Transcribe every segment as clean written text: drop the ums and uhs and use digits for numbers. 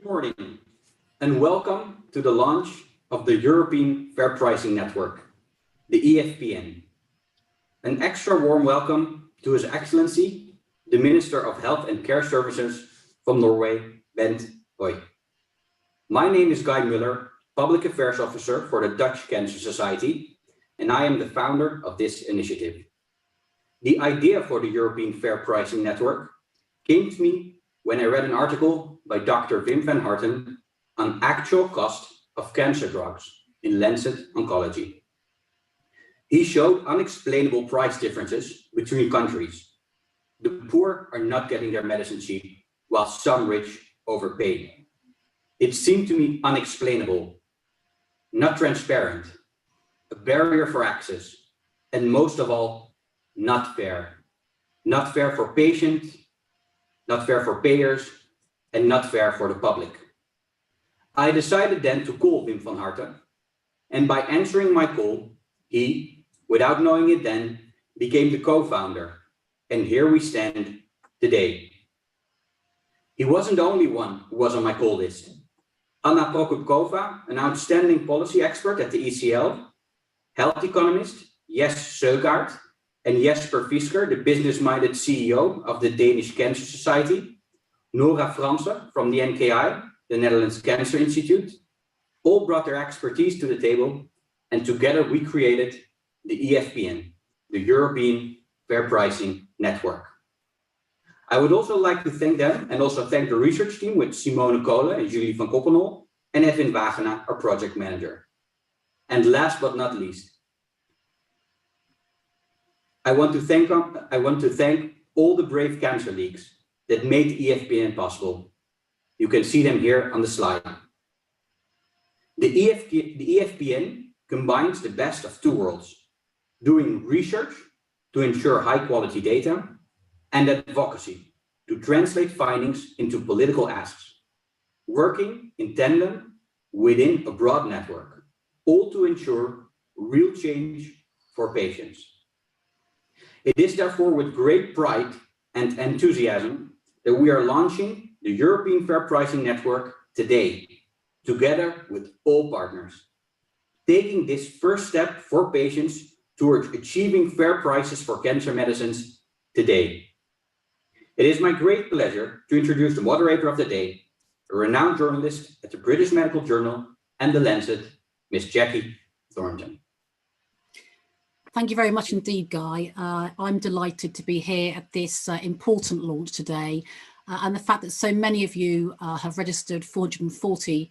Good morning and welcome to the launch of the European Fair Pricing Network, the EFPN. An extra warm welcome to His Excellency, the Minister of Health and Care Services from Norway, Bent Høie. My name is Guy Muller, Public Affairs Officer for the Dutch Cancer Society, and I am the founder of this initiative. The idea for the European Fair Pricing Network came to me when I read an article by Dr. Wim van Harten on actual cost of cancer drugs in Lancet Oncology. He showed unexplainable price differences between countries. The poor are not getting their medicine cheap, while some rich overpay. It seemed to me unexplainable, not transparent, a barrier for access, and most of all, not fair. Not fair for patients, not fair for payers, and not fair for the public. I decided then to call Wim van Harten, and by answering my call, he, without knowing it then, became the co-founder, and here we stand today. He wasn't the only one who was on my call list. Anna Prokopkova, an outstanding policy expert at the ECL, health economist Jes Søgaard, and Jesper Fisker, the business-minded CEO of the Danish Cancer Society, Nora Franse from the NKI, the Netherlands Cancer Institute, all brought their expertise to the table, and together we created the EFPN, the European Fair Pricing Network. I would also like to thank them and also thank the research team with Simone Kolen and Julie van Koppenol and Edwin Wagena, our project manager. And last but not least, I want to thank all the brave cancer leagues that made the EFPN possible. You can see them here on the slide. The EFPN combines the best of two worlds, doing research to ensure high quality data and advocacy to translate findings into political asks, working in tandem within a broad network, all to ensure real change for patients. It is therefore with great pride and enthusiasm that we are launching the European Fair Pricing Network today, together with all partners, taking this first step for patients towards achieving fair prices for cancer medicines today. It is my great pleasure to introduce the moderator of the day, a renowned journalist at the British Medical Journal and The Lancet, Ms. Jackie Thornton. Thank you very much indeed, Guy. I'm delighted to be here at this important launch today. And the fact that so many of you have registered 440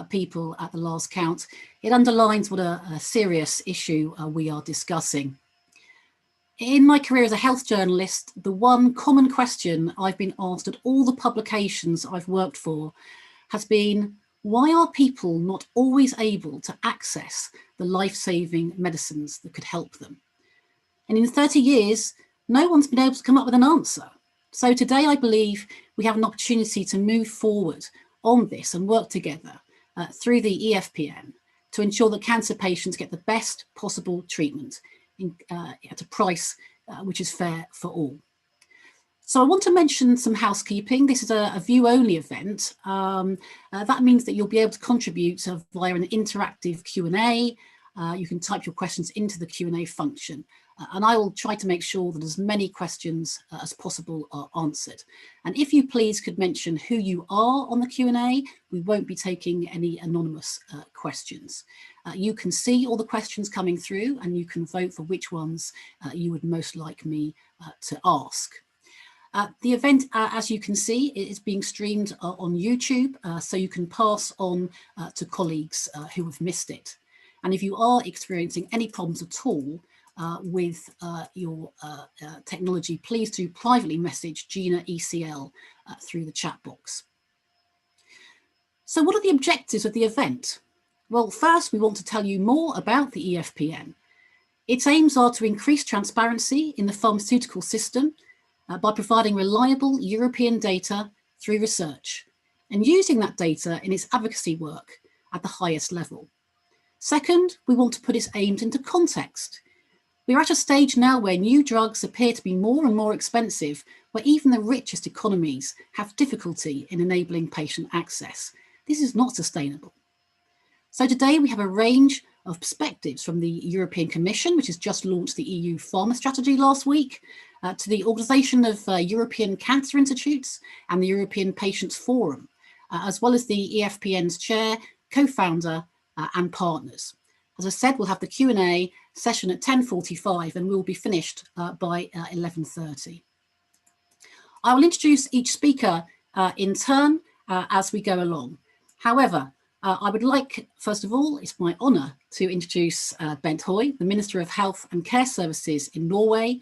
people at the last count, it underlines what a serious issue we are discussing. In my career as a health journalist, the one common question I've been asked at all the publications I've worked for has been, why are people not always able to access the life-saving medicines that could help them? And in 30 years, no one's been able to come up with an answer. So today I believe we have an opportunity to move forward on this and work together through the EFPN to ensure that cancer patients get the best possible treatment at a price which is fair for all. So I want to mention some housekeeping. This is a view-only event. That means that you'll be able to contribute via an interactive Q&A. You can type your questions into the Q&A function. And I will try to make sure that as many questions as possible are answered. And if you please could mention who you are on the Q&A, we won't be taking any anonymous questions. You can see all the questions coming through and you can vote for which ones you would most like me to ask. The event, as you can see, is being streamed on YouTube, so you can pass on to colleagues who have missed it. And if you are experiencing any problems at all with your technology, please do privately message Gina ECL through the chat box. So what are the objectives of the event? Well, first, we want to tell you more about the EFPN. Its aims are to increase transparency in the pharmaceutical system by providing reliable European data through research and using that data in its advocacy work at the highest level. Second, we want to put its aims into context. We're at a stage now where new drugs appear to be more and more expensive, where even the richest economies have difficulty in enabling patient access. This is not sustainable. So today we have a range of perspectives from the European Commission, which has just launched the EU Pharma Strategy last week, to the Organisation of European Cancer Institutes and the European Patients Forum, as well as the EFPN's chair, co-founder and partners. As I said, we'll have the Q&A session at 10:45 and we'll be finished by 11:30. I will introduce each speaker in turn as we go along. However, I would like, first of all, it's my honour to introduce Bent Høie, the Minister of Health and Care Services in Norway,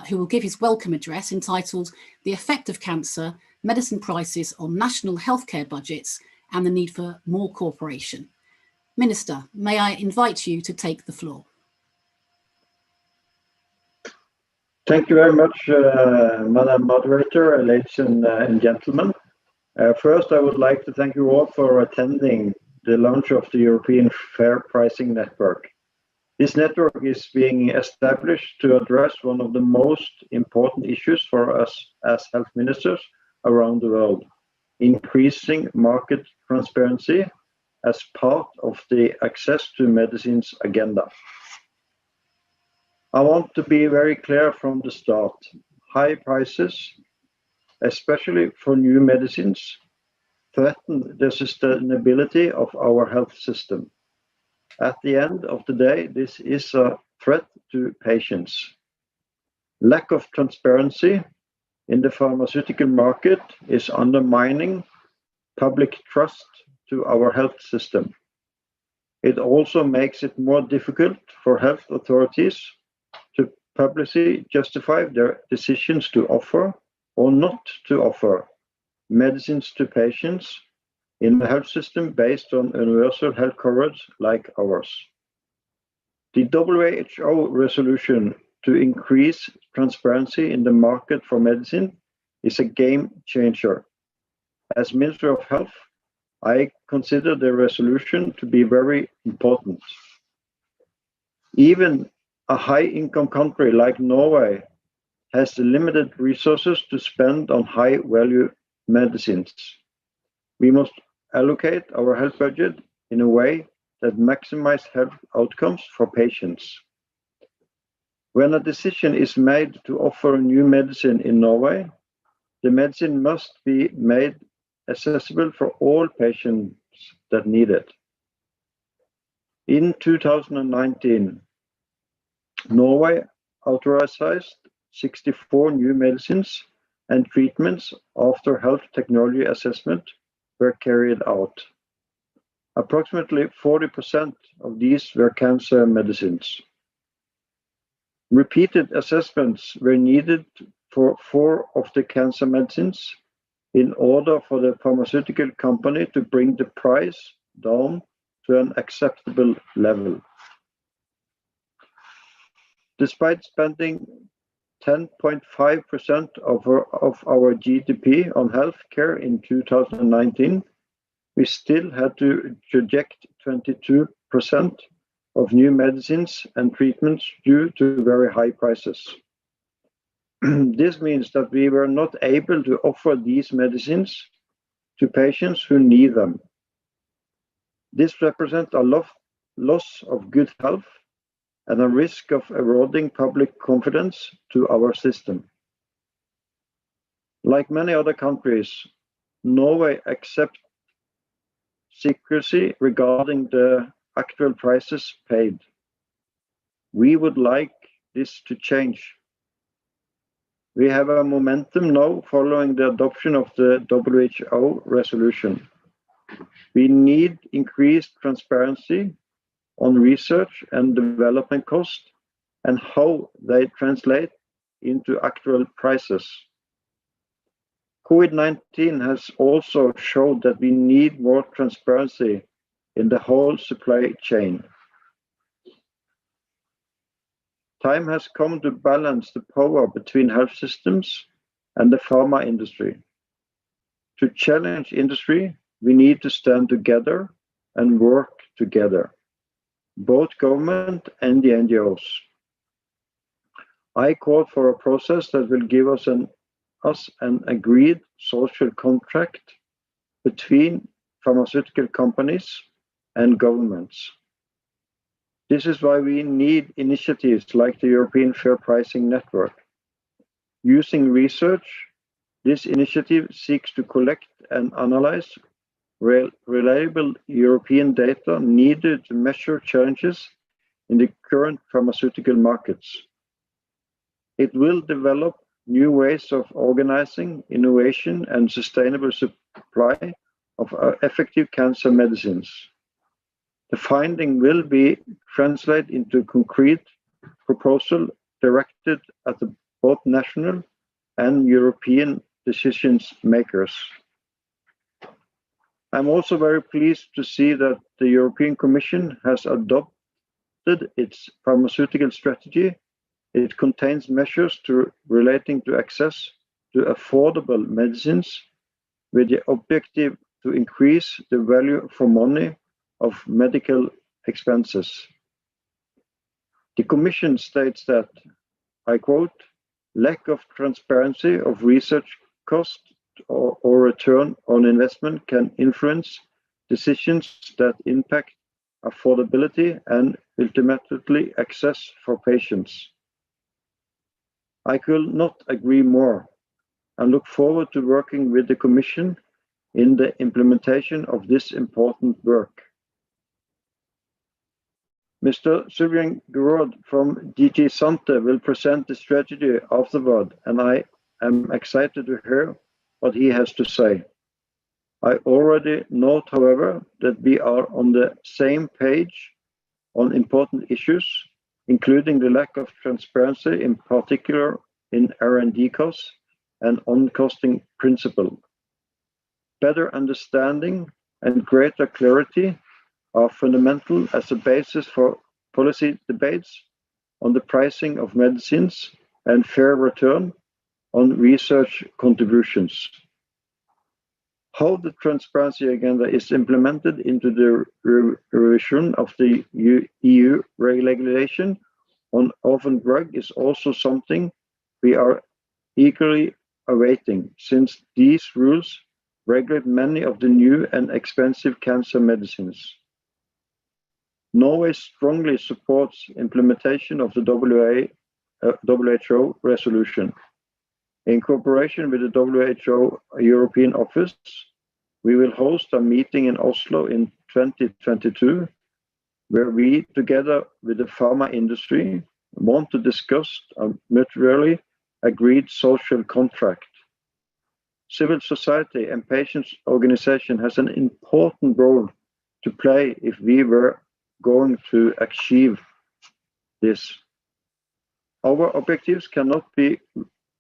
who will give his welcome address entitled "The Effect of Cancer, Medicine Prices on National Healthcare Budgets and the Need for More Cooperation." Minister, may I invite you to take the floor? Thank you very much, Madam Moderator, ladies and gentlemen. First, I would like to thank you all for attending the launch of the European Fair Pricing Network. This network is being established to address one of the most important issues for us as health ministers around the world: increasing market transparency as part of the access to medicines agenda. I want to be very clear from the start. High prices, especially for new medicines, threaten the sustainability of our health system. At the end of the day, this is a threat to patients. Lack of transparency in the pharmaceutical market is undermining public trust to our health system. It also makes it more difficult for health authorities to publicly justify their decisions to offer or not to offer medicines to patients in the health system based on universal health coverage like ours. The WHO resolution to increase transparency in the market for medicine is a game changer. As Minister of Health, I consider the resolution to be very important. Even a high-income country like Norway has limited resources to spend on high-value medicines. We must allocate our health budget in a way that maximizes health outcomes for patients. When a decision is made to offer a new medicine in Norway, the medicine must be made accessible for all patients that need it. In 2019, Norway authorized 64 new medicines and treatments after health technology assessment were carried out. Approximately 40% of these were cancer medicines. Repeated assessments were needed for 4 of the cancer medicines in order for the pharmaceutical company to bring the price down to an acceptable level. Despite spending 10.5% of our GDP on healthcare in 2019, we still had to reject 22% of new medicines and treatments due to very high prices. This means that we were not able to offer these medicines to patients who need them. This represents a loss of good health and a risk of eroding public confidence to our system. Like many other countries, Norway accepts secrecy regarding the actual prices paid. We would like this to change. We have a momentum now following the adoption of the WHO resolution. We need increased transparency on research and development costs and how they translate into actual prices. COVID-19 has also showed that we need more transparency in the whole supply chain. Time has come to balance the power between health systems and the pharma industry. To challenge industry, we need to stand together and work together, both government and the NGOs. I called for a process that will give us an agreed social contract between pharmaceutical companies and governments. This is why we need initiatives like the European Fair Pricing Network. Using research, this initiative seeks to collect and analyze reliable European data needed to measure challenges in the current pharmaceutical markets. It will develop new ways of organizing innovation and sustainable supply of effective cancer medicines. The finding will be translated into concrete proposal directed at both national and European decision makers. I'm also very pleased to see that the European Commission has adopted its pharmaceutical strategy. It contains measures relating to access to affordable medicines with the objective to increase the value for money of medical expenses. The Commission states that, I quote, lack of transparency of research cost or return on investment can influence decisions that impact affordability and ultimately access for patients. I could not agree more and look forward to working with the Commission in the implementation of this important work. Mr. Sylvain Gouraud from DG Sante will present the strategy afterward, and I am excited to hear what he has to say. I already note, however, that we are on the same page on important issues, including the lack of transparency, in particular in R&D costs and on costing principle. Better understanding and greater clarity are fundamental as a basis for policy debates on the pricing of medicines and fair return on research contributions. How the transparency agenda is implemented into the revision of the EU regulation on orphan drug is also something we are eagerly awaiting, since these rules regulate many of the new and expensive cancer medicines. Norway strongly supports implementation of the WHO resolution. In cooperation with the WHO European Office, we will host a meeting in Oslo in 2022, where we, together with the pharma industry, want to discuss a mutually agreed social contract. Civil society and patients' organization has an important role to play if we were going to achieve this. Our objectives cannot be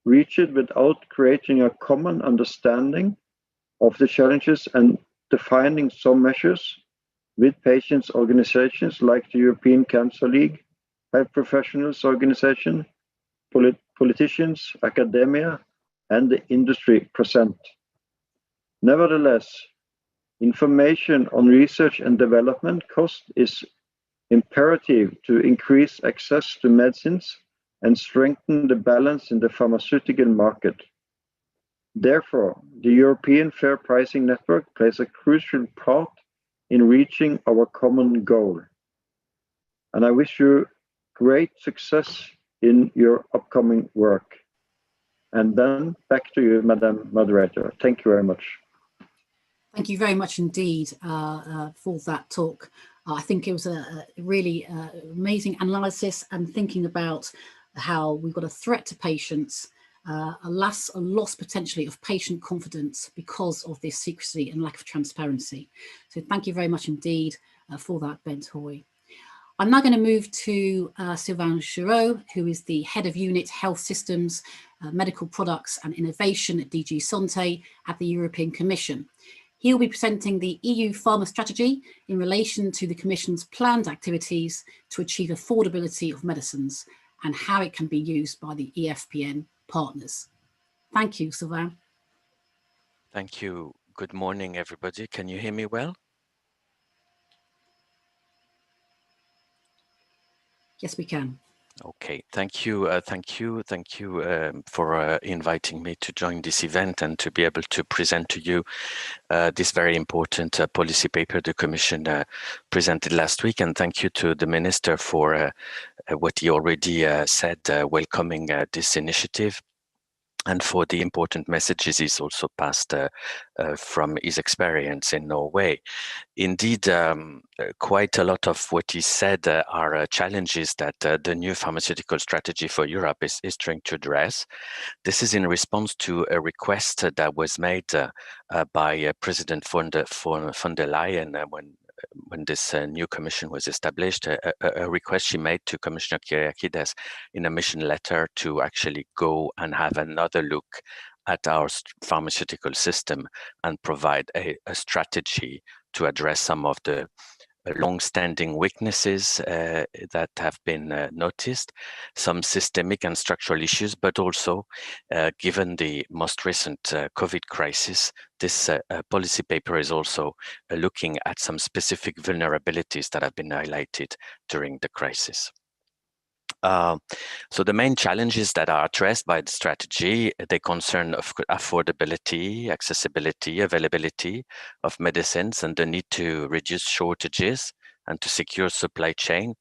reached without creating a common understanding of the challenges and defining some measures with patients' organizations like the European Cancer League, health professionals organization, politicians, academia, and the industry present. Nevertheless, information on research and development cost is imperative to increase access to medicines and strengthen the balance in the pharmaceutical market. Therefore, the European Fair Pricing Network plays a crucial part in reaching our common goal. And I wish you great success in your upcoming work. And then back to you, Madam Moderator. Thank you very much. Thank you very much indeed for that talk. I think it was a really amazing analysis and thinking about how we've got a threat to patients, a loss potentially of patient confidence because of this secrecy and lack of transparency. So thank you very much indeed for that, Bent Hoy. I'm now going to move to Sylvain Gouraud, who is the Head of Unit Health Systems, Medical Products and Innovation at DG Sante at the European Commission. He'll be presenting the EU Pharma Strategy in relation to the Commission's planned activities to achieve affordability of medicines and how it can be used by the EFPN partners. Thank you, Sylvain. Thank you. Good morning, everybody. Can you hear me well? Yes, we can. Okay, thank you for inviting me to join this event and to be able to present to you this very important policy paper the Commission presented last week. And thank you to the Minister for what he already said, welcoming this initiative, and for the important messages he's also passed from his experience in Norway. Indeed, quite a lot of what he said are challenges that the new pharmaceutical strategy for Europe is trying to address. This is in response to a request that was made by President von der Leyen when this new commission was established, a request she made to Commissioner Kyriakides in a mission letter to actually go and have another look at our pharmaceutical system and provide a strategy to address some of the long-standing weaknesses that have been noticed, some systemic and structural issues, but also, given the most recent COVID crisis, this policy paper is also looking at some specific vulnerabilities that have been highlighted during the crisis. So the main challenges that are addressed by the strategy, they concern affordability, accessibility, availability of medicines, and the need to reduce shortages and to secure supply chain.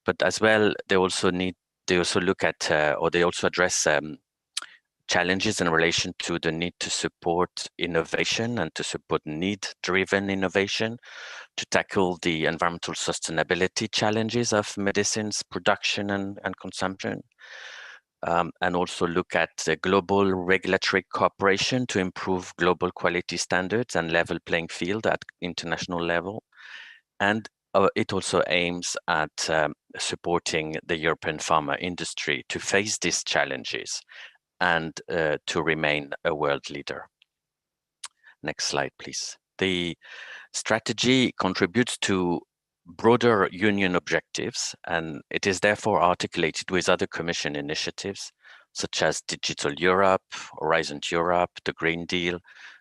But as well, they also look at, or they also address challenges in relation to the need to support innovation and to support need-driven innovation, to tackle the environmental sustainability challenges of medicines production and consumption, and also look at the global regulatory cooperation to improve global quality standards and level playing field at international level. And it also aims at supporting the European pharma industry to face these challenges and to remain a world leader. Next slide, please. The strategy contributes to broader union objectives, and it is therefore articulated with other Commission initiatives, such as Digital Europe, Horizon Europe, the Green Deal,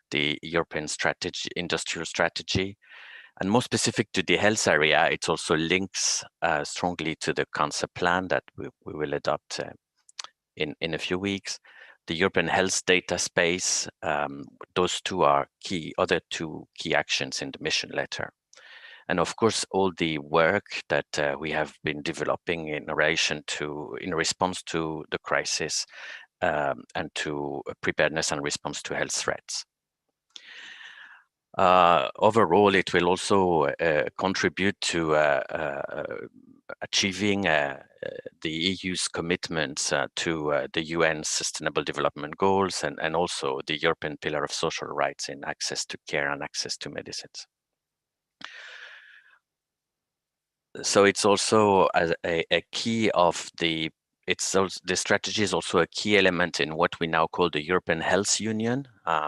the European Industrial Strategy. And more specific to the health area, it also links strongly to the cancer plan that we will adopt in a few weeks. The European health data space, those other two key actions in the mission letter. And of course, all the work that we have been developing in response to the crisis and to preparedness and response to health threats. Overall, it will also contribute to achieving the EU's commitments to the UN Sustainable Development Goals and also the European Pillar of Social Rights in access to care and access to medicines. So it's also a key of the strategy is also a key element in what we now call the European Health Union,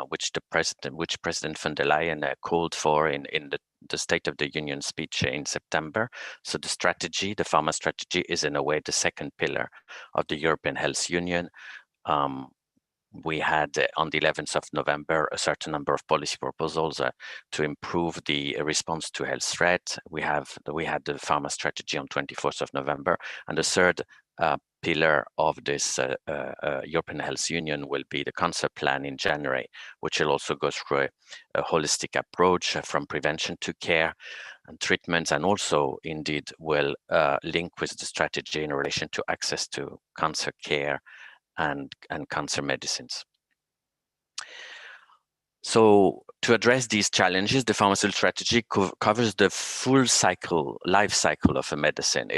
which President von der Leyen called for in the State of the Union speech in September. So the pharma strategy, is in a way the second pillar of the European Health Union. We had on the 11th of November a certain number of policy proposals to improve the response to health threat. We had the pharma strategy on 24th of November, and the third pillar of this European Health Union will be the cancer plan in January, which will also go through a holistic approach from prevention to care and treatments, and also indeed will link with the strategy in relation to access to cancer care and cancer medicines. So to address these challenges, the pharmaceutical strategy covers the full life cycle of a medicine.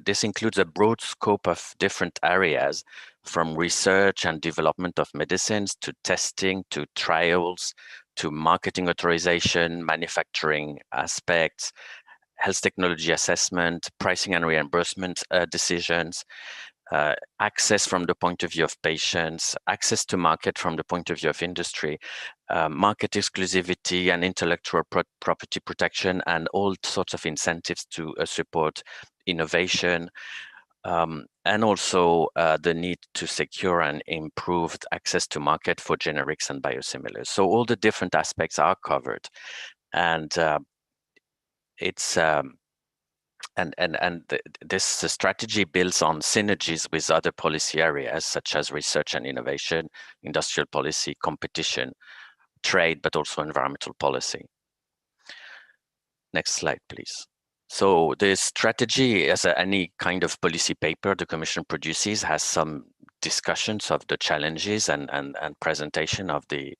This includes a broad scope of different areas, from research and development of medicines to testing, to trials, to marketing authorization, manufacturing aspects, health technology assessment, pricing and reimbursement decisions, access from the point of view of patients, access to market from the point of view of industry, market exclusivity and intellectual property protection, and all sorts of incentives to support innovation, and also the need to secure and improved access to market for generics and biosimilars. So all the different aspects are covered, and it's this strategy builds on synergies with other policy areas such as research and innovation, industrial policy, competition, trade, but also environmental policy. Next slide, please. So the strategy, as any kind of policy paper the Commission produces, has some discussions of the challenges and presentation of the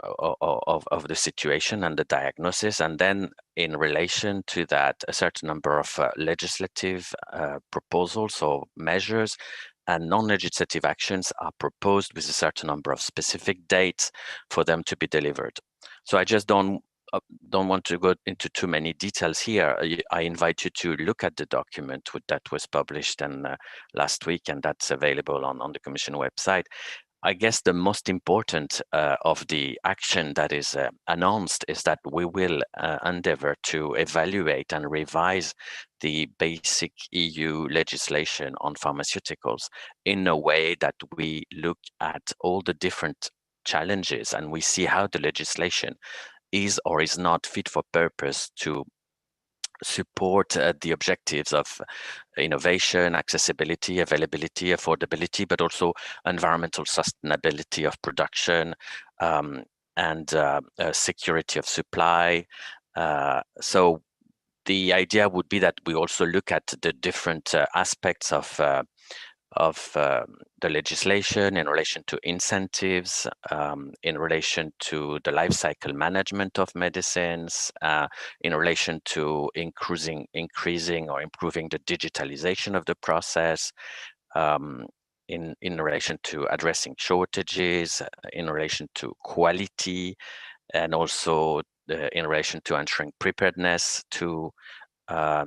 of the situation and the diagnosis, and then in relation to that, a certain number of legislative proposals or measures and non-legislative actions are proposed with a certain number of specific dates for them to be delivered. So I just don't want to go into too many details here. I invite you to look at the document that was published last week, and that's available on the Commission website. I guess the most important of the action that is announced is that we will endeavor to evaluate and revise the basic EU legislation on pharmaceuticals in a way that we look at all the different challenges and we see how the legislation is or is not fit for purpose to support the objectives of innovation, accessibility, availability, affordability, but also environmental sustainability of production and security of supply. So the idea would be that we also look at the different aspects of the legislation in relation to incentives, in relation to the life cycle management of medicines, in relation to increasing or improving the digitalization of the process, in relation to addressing shortages, in relation to quality, and also in relation to ensuring preparedness to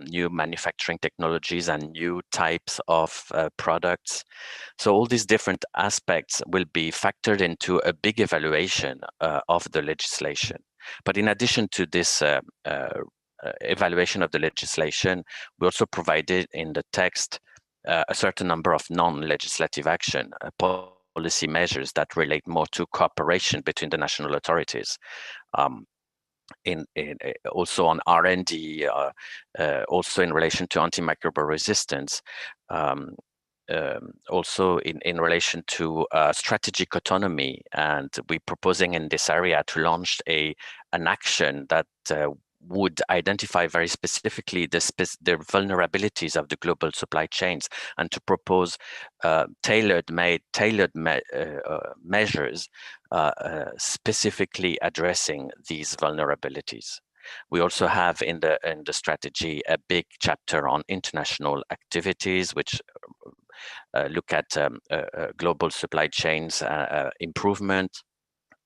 new manufacturing technologies and new types of products. So all these different aspects will be factored into a big evaluation of the legislation. But in addition to this evaluation of the legislation, we also provided in the text a certain number of non-legislative action, policy measures that relate more to cooperation between the national authorities. Also on R&D, also in relation to antimicrobial resistance, also in relation to strategic autonomy, and we're proposing in this area to launch an action that would identify very specifically the vulnerabilities of the global supply chains and to propose tailored measures specifically addressing these vulnerabilities. We also have in the strategy a big chapter on international activities, which look at global supply chains improvement,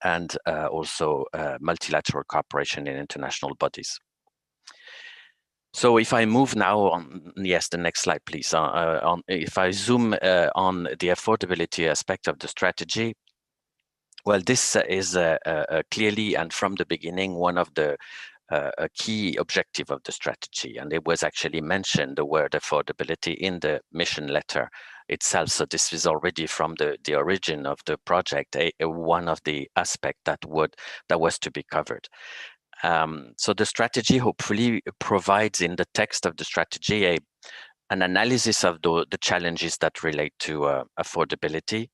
and also multilateral cooperation in international bodies. So if I move now on, yes, the next slide, please. If I zoom on the affordability aspect of the strategy, well, this is clearly and from the beginning one of the a key objective of the strategy, and it was actually mentioned, the word affordability, in the mission letter itself. So this is already from the origin of the project, one of the aspects that was to be covered. So the strategy hopefully provides in the text of the strategy an analysis of the challenges that relate to affordability.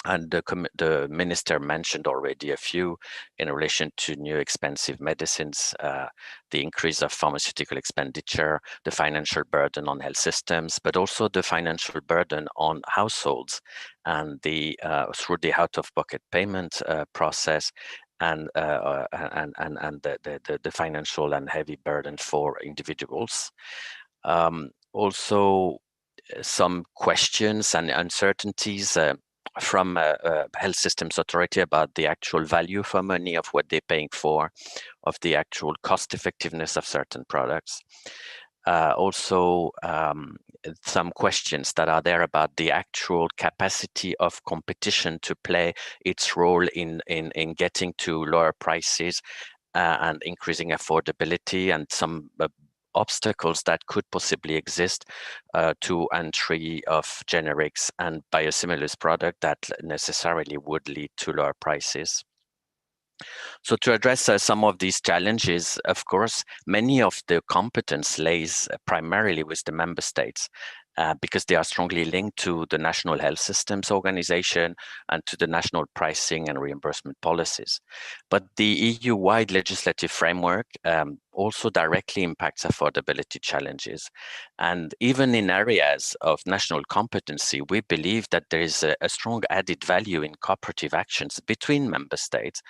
And the minister mentioned already a few in relation to new expensive medicines, the increase of pharmaceutical expenditure, the financial burden on health systems, but also the financial burden on households and through the out-of-pocket payment process, and the financial and heavy burden for individuals. Also, some questions and uncertainties from health systems authority about the actual value for money of what they're paying for, of the actual cost effectiveness of certain products. Also, some questions that are there about the actual capacity of competition to play its role in getting to lower prices and increasing affordability, and some obstacles that could possibly exist to entry of generics and biosimilars product that necessarily would lead to lower prices. So to address some of these challenges, of course, many of the competence lays primarily with the member states because they are strongly linked to the National Health Systems Organization and to the national pricing and reimbursement policies. But the EU-wide legislative framework also directly impacts affordability challenges. And even in areas of national competency, we believe that there is a strong added value in cooperative actions between member states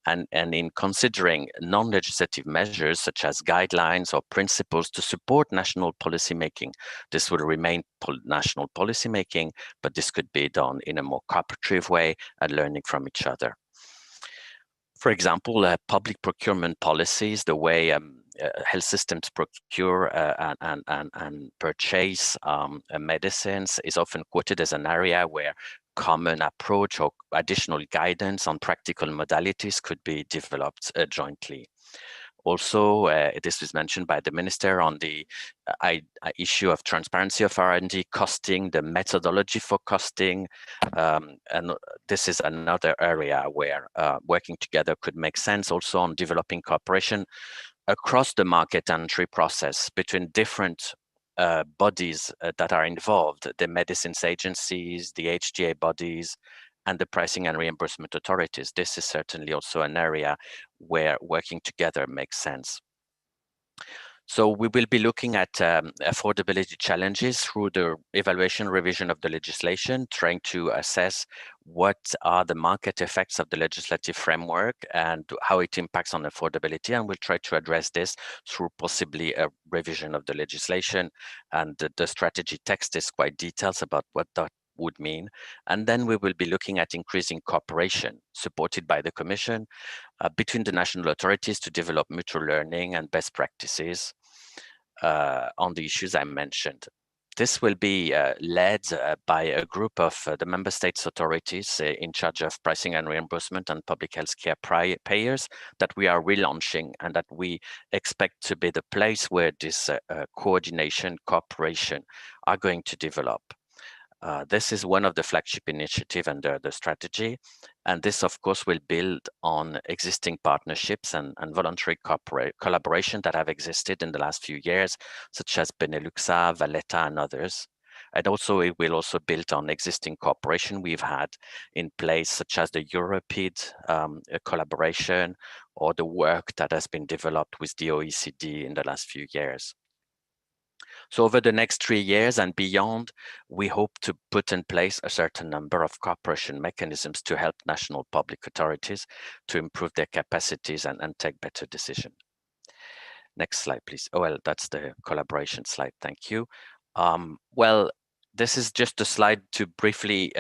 and in considering non-legislative measures such as guidelines or principles to support national policymaking. This will remain national policymaking, but this could be done in a more cooperative way and learning from each other. For example, public procurement policies, the way health systems procure and purchase medicines is often quoted as an area where common approach or additional guidance on practical modalities could be developed jointly. Also, this was mentioned by the Minister on the issue of transparency of R&D costing, the methodology for costing, and this is another area where working together could make sense. Also on developing cooperation across the market entry process between different bodies that are involved, the medicines agencies, the HTA bodies, and the pricing and reimbursement authorities. This is certainly also an area where working together makes sense. So we will be looking at affordability challenges through the evaluation revision of the legislation, trying to assess what are the market effects of the legislative framework and how it impacts on affordability. And we'll try to address this through possibly a revision of the legislation. And the strategy text is quite detailed about what that would mean. And then we will be looking at increasing cooperation supported by the Commission between the national authorities to develop mutual learning and best practices on the issues I mentioned. This will be led by a group of the member states authorities in charge of pricing and reimbursement and public health care payers that we are relaunching and that we expect to be the place where this coordination, cooperation are going to develop. This is one of the flagship initiatives under the strategy. And this, of course, will build on existing partnerships and voluntary collaboration that have existed in the last few years, such as Beneluxa, Valletta, and others. And also, it will also build on existing cooperation we've had in place, such as the Europid collaboration or the work that has been developed with the OECD in the last few years. So over the next 3 years and beyond, we hope to put in place a certain number of cooperation mechanisms to help national public authorities to improve their capacities and take better decisions. Next slide, please. Oh, well, that's the collaboration slide. Thank you. Well, this is just a slide to briefly,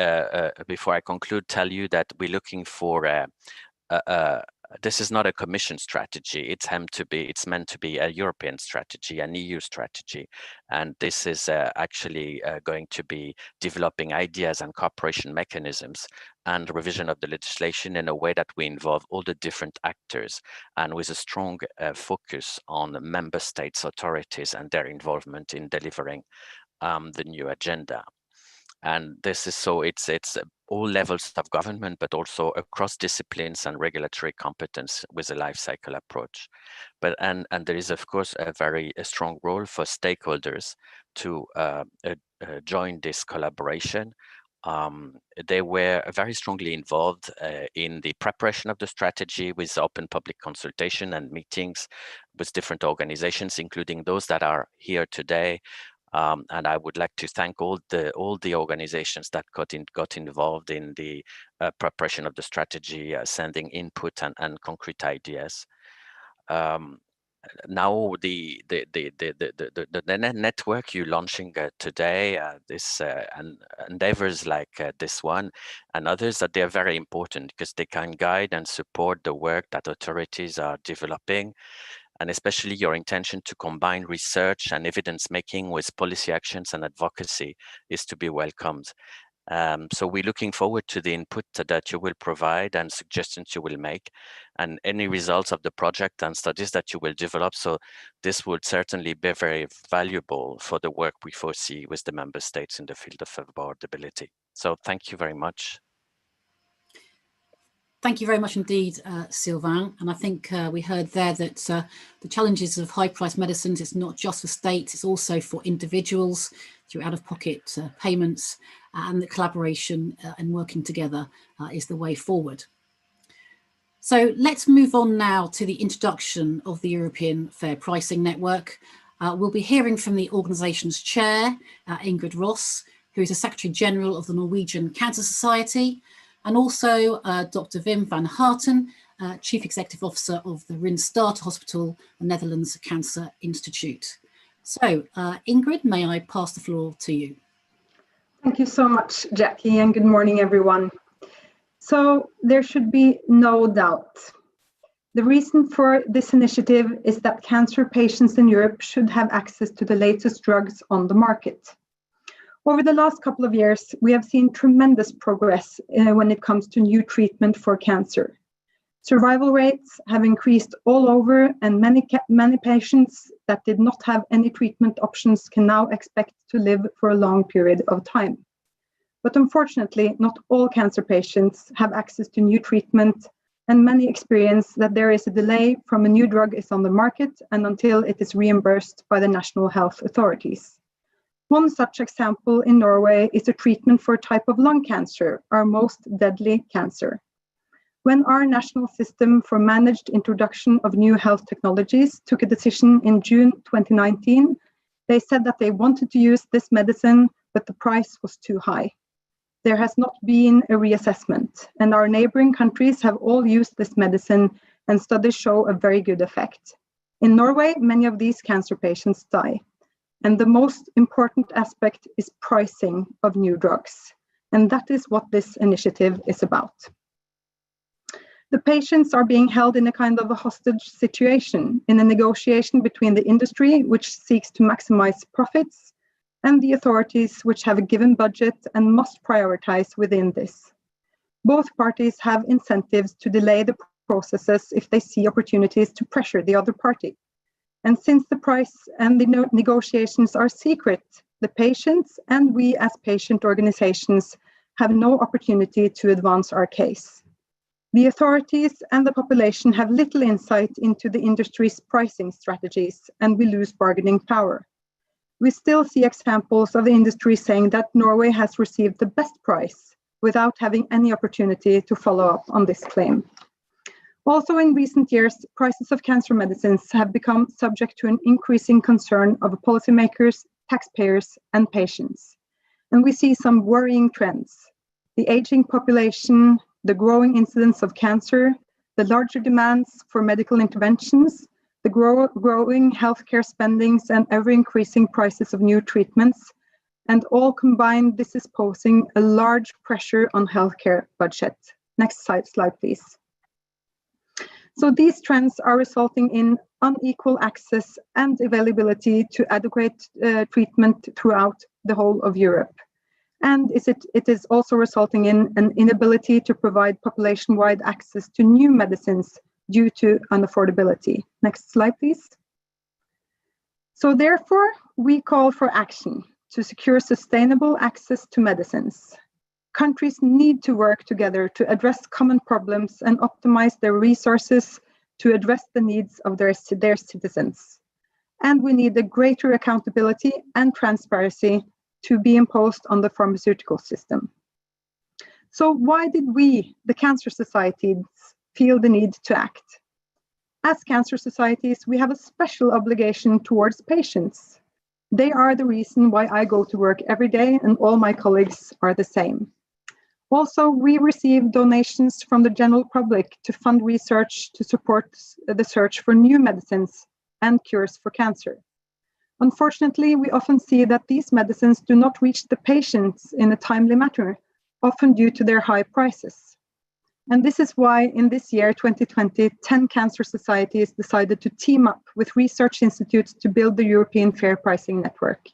before I conclude, tell you that we're looking for this is not a Commission strategy. It's meant to be a European strategy, an EU strategy. And this is actually going to be developing ideas and cooperation mechanisms and revision of the legislation in a way that we involve all the different actors and with a strong focus on member states authorities and their involvement in delivering the new agenda. And this is so it's all levels of government, but also across disciplines and regulatory competence with a life cycle approach. But and there is, of course, a strong role for stakeholders to join this collaboration. They were very strongly involved in the preparation of the strategy with open public consultation and meetings with different organizations, including those that are here today. And I would like to thank all the organizations that got involved in the preparation of the strategy, sending input and concrete ideas. Now the network you're launching today, this and endeavors like this one and others, that they're very important because they can guide and support the work that authorities are developing. And especially your intention to combine research and evidence making with policy actions and advocacy is to be welcomed. So we're looking forward to the input that you will provide and suggestions you will make and any results of the project and studies that you will develop. So this would certainly be very valuable for the work we foresee with the member states in the field of affordability. So thank you very much. Thank you very much indeed, Sylvain. And I think we heard there that the challenges of high-priced medicines, it's not just for states, it's also for individuals through out-of-pocket payments, and the collaboration and working together is the way forward. So let's move on now to the introduction of the European Fair Pricing Network. We'll be hearing from the organisation's chair, Ingrid Ross, who is the Secretary General of the Norwegian Cancer Society, and also Dr. Wim van Harten, Chief Executive Officer of the Rijnstate Hospital, the Netherlands Cancer Institute. So, Ingrid, may I pass the floor to you? Thank you so much, Jackie, and good morning, everyone. So, there should be no doubt. The reason for this initiative is that cancer patients in Europe should have access to the latest drugs on the market. Over the last couple of years, we have seen tremendous progress when it comes to new treatment for cancer. Survival rates have increased all over, and many patients that did not have any treatment options can now expect to live for a long period of time. But unfortunately, not all cancer patients have access to new treatment, and many experience that there is a delay from a new drug is on the market and until it is reimbursed by the national health authorities. One such example in Norway is a treatment for a type of lung cancer, our most deadly cancer. When our national system for managed introduction of new health technologies took a decision in June 2019, they said that they wanted to use this medicine, but the price was too high. There has not been a reassessment, and our neighboring countries have all used this medicine, and studies show a very good effect. In Norway, many of these cancer patients die. And the most important aspect is pricing of new drugs. And that is what this initiative is about. The patients are being held in a kind of a hostage situation in a negotiation between the industry, which seeks to maximize profits, and the authorities, which have a given budget and must prioritize within this. Both parties have incentives to delay the processes if they see opportunities to pressure the other party. And since the price and the negotiations are secret, the patients and we as patient organizations have no opportunity to advance our case. The authorities and the population have little insight into the industry's pricing strategies, and we lose bargaining power. We still see examples of the industry saying that Norway has received the best price without having any opportunity to follow up on this claim. Also, in recent years, prices of cancer medicines have become subject to an increasing concern of policymakers, taxpayers, and patients. And we see some worrying trends. The aging population, the growing incidence of cancer, the larger demands for medical interventions, the growing healthcare spendings, and ever-increasing prices of new treatments. And all combined, this is posing a large pressure on healthcare budget. Next slide, please. So these trends are resulting in unequal access and availability to adequate treatment throughout the whole of Europe. And it is also resulting in an inability to provide population-wide access to new medicines due to unaffordability. Next slide, please. So therefore, we call for action to secure sustainable access to medicines. Countries need to work together to address common problems and optimize their resources to address the needs of their citizens. And we need a greater accountability and transparency to be imposed on the pharmaceutical system. So why did we, the cancer societies, feel the need to act? As cancer societies, we have a special obligation towards patients. They are the reason why I go to work every day, and all my colleagues are the same. Also, we receive donations from the general public to fund research to support the search for new medicines and cures for cancer. Unfortunately, we often see that these medicines do not reach the patients in a timely manner, often due to their high prices. And this is why in this year, 2020, 10 cancer societies decided to team up with research institutes to build the European Fair Pricing Network.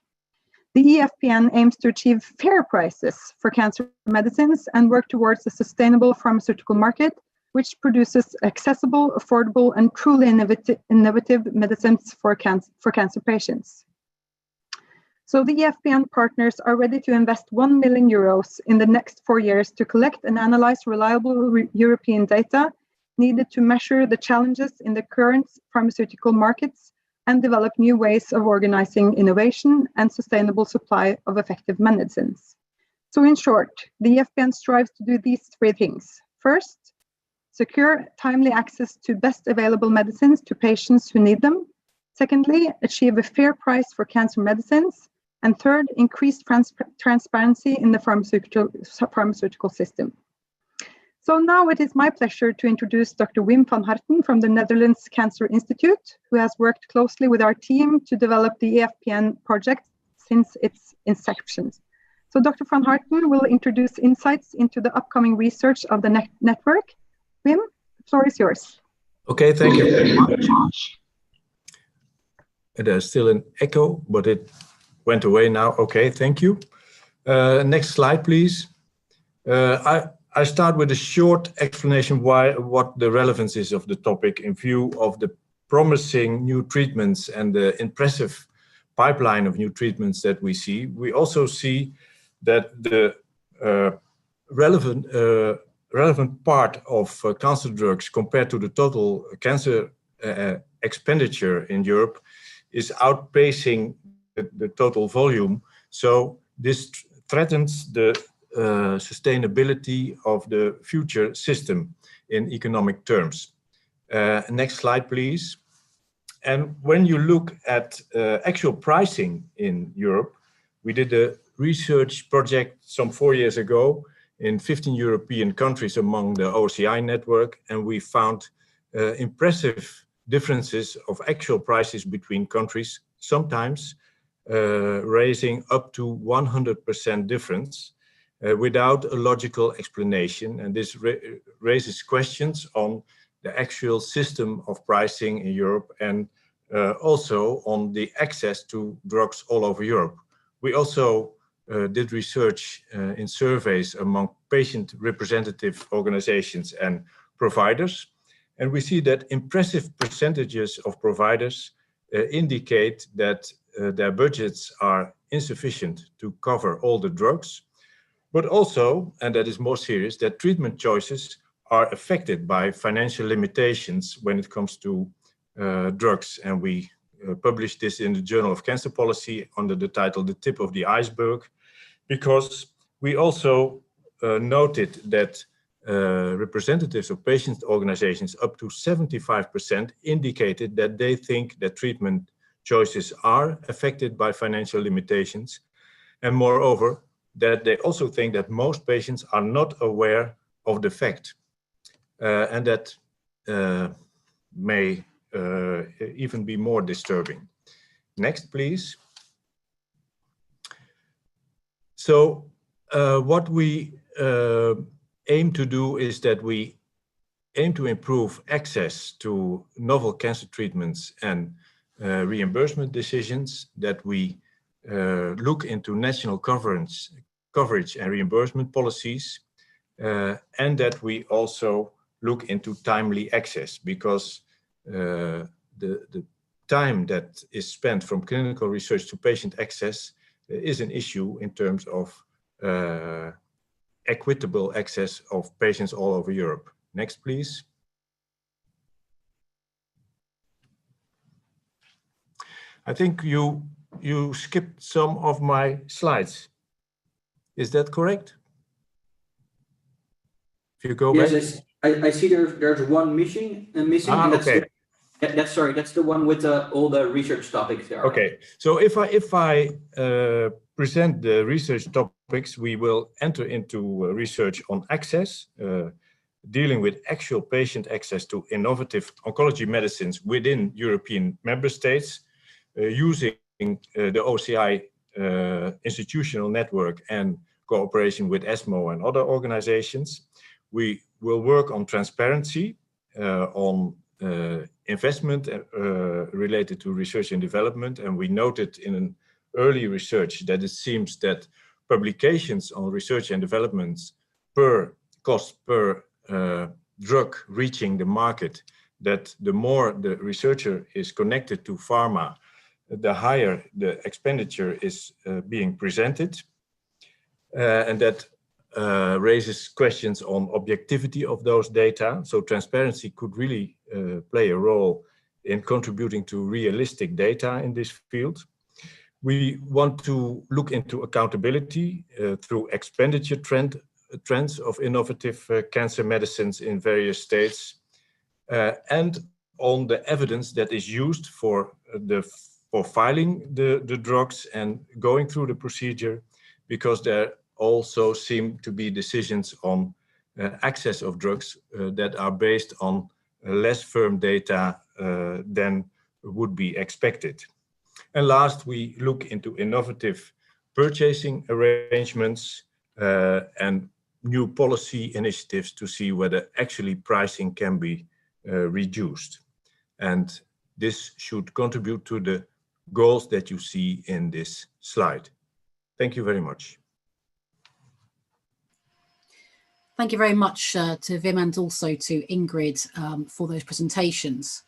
The EFPN aims to achieve fair prices for cancer medicines and work towards a sustainable pharmaceutical market, which produces accessible, affordable, and truly innovative medicines for cancer patients. So the EFPN partners are ready to invest 1 million euros in the next 4 years to collect and analyze reliable European data needed to measure the challenges in the current pharmaceutical markets and develop new ways of organizing innovation and sustainable supply of effective medicines. So in short, the EFPN strives to do these 3 things. First, secure timely access to best available medicines to patients who need them. Secondly, achieve a fair price for cancer medicines. And third, increase transparency in the pharmaceutical system. So now it is my pleasure to introduce Dr. Wim van Harten from the Netherlands Cancer Institute, who has worked closely with our team to develop the EFPN project since its inception. So Dr. van Harten will introduce insights into the upcoming research of the network. Wim, the floor is yours. Okay, thank you very much. There's still an echo, but it went away now. Okay, thank you. Next slide, please. I start with a short explanation what the relevance is of the topic in view of the promising new treatments and the impressive pipeline of new treatments that we see. We also see that the relevant part of cancer drugs compared to the total cancer expenditure in Europe is outpacing the total volume. So this threatens the sustainability of the future system in economic terms. Next slide, please. And when you look at actual pricing in Europe, we did a research project some 4 years ago in 15 European countries among the OCI network, and we found impressive differences of actual prices between countries, sometimes raising up to 100% difference without a logical explanation. And this raises questions on the actual system of pricing in Europe and also on the access to drugs all over Europe. We also did research in surveys among patient representative organizations and providers. And we see that impressive percentages of providers indicate that their budgets are insufficient to cover all the drugs, but also, and that is more serious, that treatment choices are affected by financial limitations when it comes to drugs. And we published this in the Journal of Cancer Policy under the title "The Tip of the Iceberg," because we also noted that representatives of patient organizations, up to 75%, indicated that they think that treatment choices are affected by financial limitations. And moreover, that they also think that most patients are not aware of the fact. And that may even be more disturbing. Next, please. So what we aim to do is that we aim to improve access to novel cancer treatments and reimbursement decisions, that we look into national coverage and reimbursement policies, and that we also look into timely access, because the time that is spent from clinical research to patient access is an issue in terms of equitable access of patients all over Europe. Next, please. I think you skipped some of my slides. Is that correct? If you go back. Yes, I see there's one missing. And that's okay. That's the one with all the research topics there. Okay, so if I present the research topics, we will enter into research on access, dealing with actual patient access to innovative oncology medicines within European member states, using the OCI institutional network and cooperation with ESMO and other organizations. We will work on transparency, on investment related to research and development. And we noted in an early research that it seems that publications on research and developments per cost per drug reaching the market, that the more the researcher is connected to pharma, the higher the expenditure is being presented. And that raises questions on objectivity of those data. So transparency could really play a role in contributing to realistic data in this field. We want to look into accountability through expenditure trends of innovative cancer medicines in various states, and on the evidence that is used for filing the drugs and going through the procedure, because there also seem to be decisions on access of drugs that are based on less firm data than would be expected. And last, we look into innovative purchasing arrangements and new policy initiatives to see whether actually pricing can be reduced. And this should contribute to the goals that you see in this slide. Thank you very much. Thank you very much to Wim and also to Ingrid for those presentations.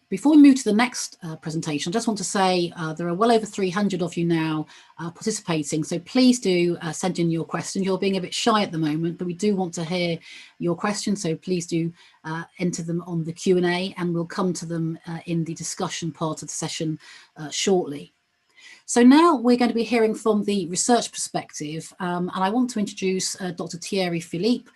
Before we move to the next presentation, I just want to say there are well over 300 of you now participating, so please do send in your questions. You're being a bit shy at the moment, but we do want to hear your questions, so please do enter them on the Q&A, and we'll come to them in the discussion part of the session shortly. So now we're going to be hearing from the research perspective, and I want to introduce Dr. Thierry Philippe,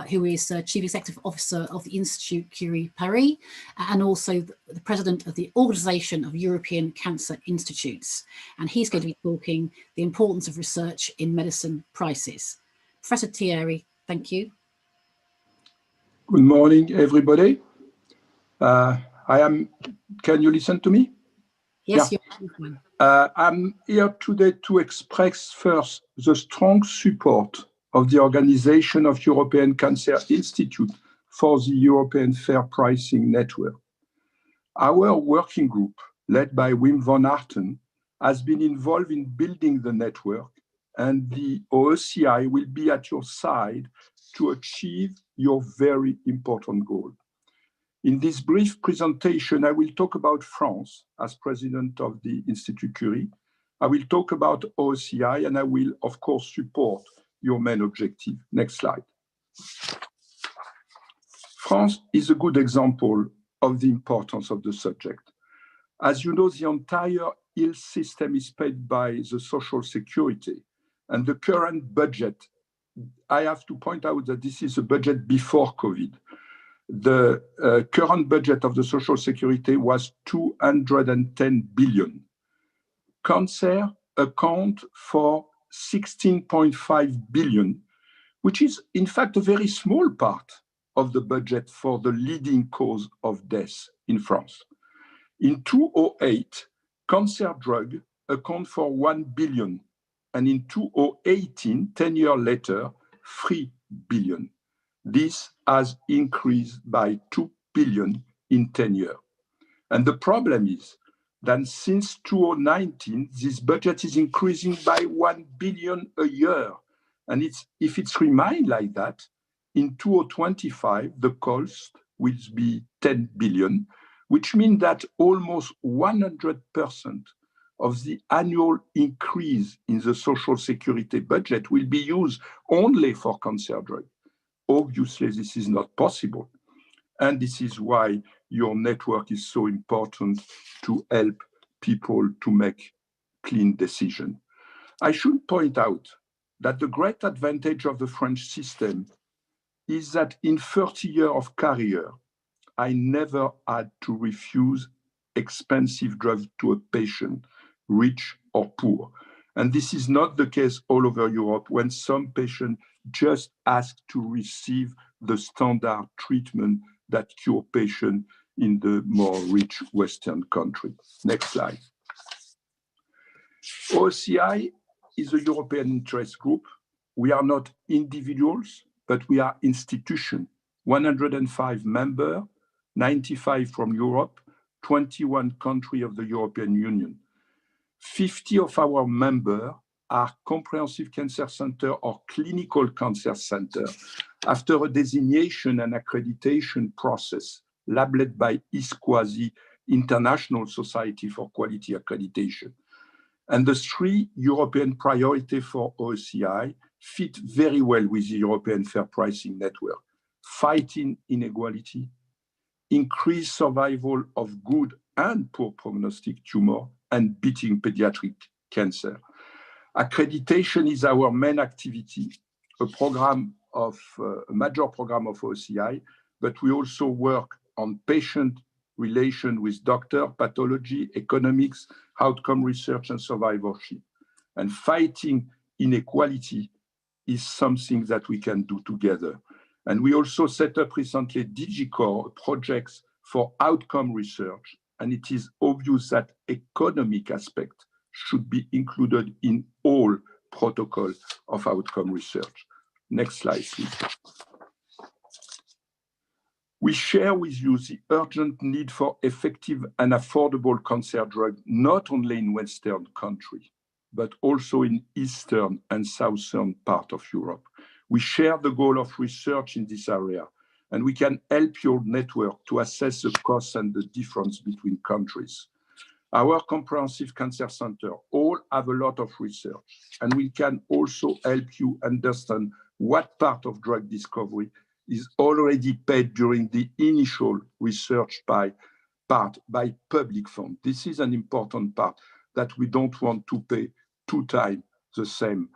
who is Chief Executive Officer of the Institut Curie Paris, and also the President of the Organization of European Cancer Institutes. And he's going to be talking the importance of research in medicine prices. Professor Thierry, thank you. Good morning, everybody. Can you listen to me? Yes, yeah. You're I'm here today to express first the strong support of the Organization of European Cancer Institute for the European Fair Pricing Network. Our working group, led by Wim van Aerten, has been involved in building the network, and the OECI will be at your side to achieve your very important goal. In this brief presentation, I will talk about France as president of the Institut Curie. I will talk about OECI, and I will, of course, support your main objective. Next slide. France is a good example of the importance of the subject. As you know, the entire health system is paid by the social security, and the current budget, I have to point out that this is a budget before COVID. The current budget of the social security was 210 billion. Cancer account for 16.5 billion, which is in fact a very small part of the budget for the leading cause of death in France. In 2008, cancer drug account for 1 billion, and in 2018, 10 years later, 3 billion. This has increased by 2 billion in 10 years. And the problem is that since 2019, this budget is increasing by 1 billion a year. And if it's remained like that, in 2025, the cost will be 10 billion, which means that almost 100% of the annual increase in the social security budget will be used only for cancer drugs. Obviously, this is not possible. And this is why your network is so important to help people to make clean decisions. I should point out that the great advantage of the French system is that in 30 years of career, I never had to refuse expensive drugs to a patient, rich or poor. And this is not the case all over Europe, when some patients just ask to receive the standard treatment that cure patients in the more rich Western country. Next slide. OECI is a European interest group. We are not individuals, but we are institutions. 105 members, 95 from Europe, 21 countries of the European Union. 50 of our members are comprehensive cancer center or clinical cancer center after a designation and accreditation process labeled by ISQUASI International Society for Quality Accreditation. And the 3 European priorities for OSCI fit very well with the European Fair Pricing Network: fighting inequality, increased survival of good and poor prognostic tumor, and beating pediatric cancer. Accreditation is our main activity, a major program of OSCI, but we also work on patient relation with doctor, pathology, economics, outcome research, and survivorship. And fighting inequality is something that we can do together. And we also set up recently DigiCore projects for outcome research. And it is obvious that economic aspect should be included in all protocols of outcome research. Next slide, please. We share with you the urgent need for effective and affordable cancer drugs, not only in Western countries, but also in Eastern and Southern part of Europe. We share the goal of research in this area, and we can help your network to assess the costs and the difference between countries. Our comprehensive cancer center all have a lot of research, and we can also help you understand what part of drug discovery is already paid during the initial research by public fund. This is an important part that we don't want to pay 2 times the same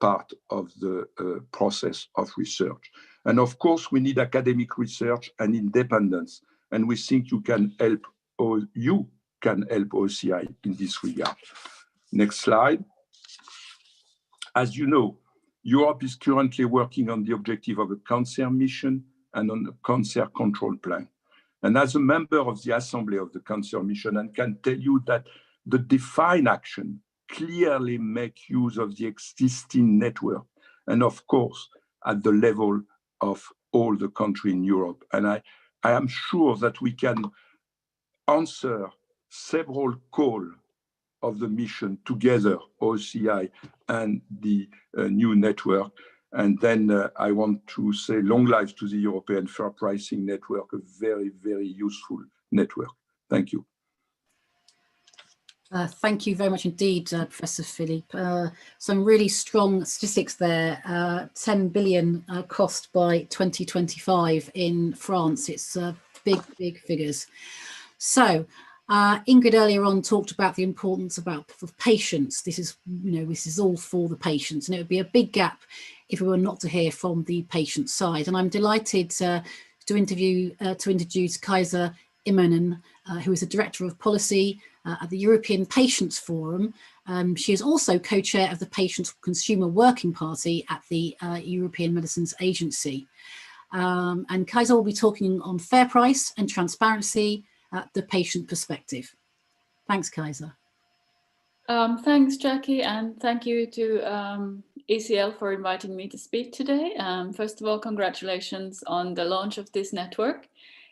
part of the process of research. And of course, we need academic research and independence, and we think you can help OSCI in this regard. Next slide. As you know, Europe is currently working on the objective of a cancer mission and on a cancer control plan. And as a member of the Assembly of the Cancer Mission, I can tell you that the defined action clearly make use of the existing network, and of course, at the level of all the countries in Europe. And I am sure that we can answer several calls of the mission together, OSCI and the new network. And then I want to say long life to the European Fair Pricing Network, a very, very useful network. Thank you. Thank you very much indeed, Professor Philippe. Some really strong statistics there. 10 billion cost by 2025 in France. It's big, big figures. So Ingrid earlier on talked about the importance of patients. This is, this is all for the patients, and it would be a big gap if we were not to hear from the patient side. And I'm delighted to introduce Kaiser Immonen, who is the Director of Policy at the European Patients Forum. She is also co-chair of the Patients Consumer Working Party at the European Medicines Agency. And Kaiser will be talking on fair price and transparency at the patient perspective. Thanks, Kaiser. Thanks, Jackie, and thank you to ECL for inviting me to speak today. First of all, congratulations on the launch of this network.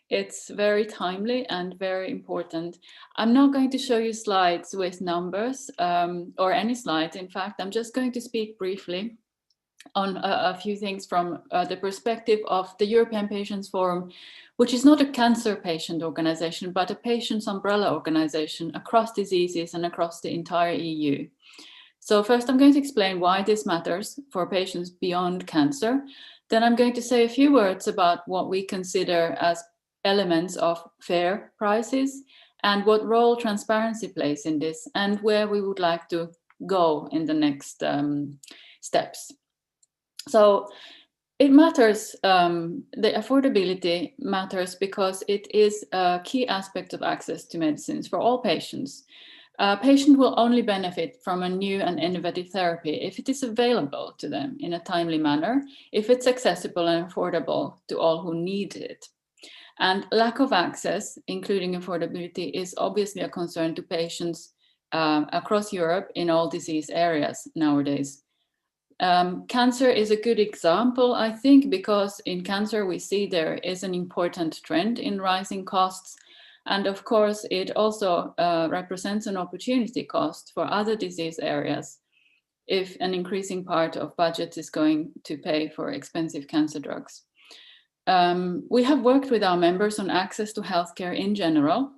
It's very timely and very important. I'm not going to show you slides with numbers or any slides. In fact, I'm just going to speak briefly on a few things from the perspective of the European Patients Forum, which is not a cancer patient organization, but a patients umbrella organization across diseases and across the entire EU. So first, I'm going to explain why this matters for patients beyond cancer. Then I'm going to say a few words about what we consider as elements of fair prices and what role transparency plays in this and where we would like to go in the next steps. So it matters, the affordability matters because it is a key aspect of access to medicines for all patients. A patient will only benefit from a new and innovative therapy if it is available to them in a timely manner, if it's accessible and affordable to all who need it. And lack of access, including affordability, is obviously a concern to patients across Europe in all disease areas nowadays. Cancer is a good example, I think, because in cancer we see there is an important trend in rising costs. And of course, it also represents an opportunity cost for other disease areas if an increasing part of budget is going to pay for expensive cancer drugs. We have worked with our members on access to healthcare in general.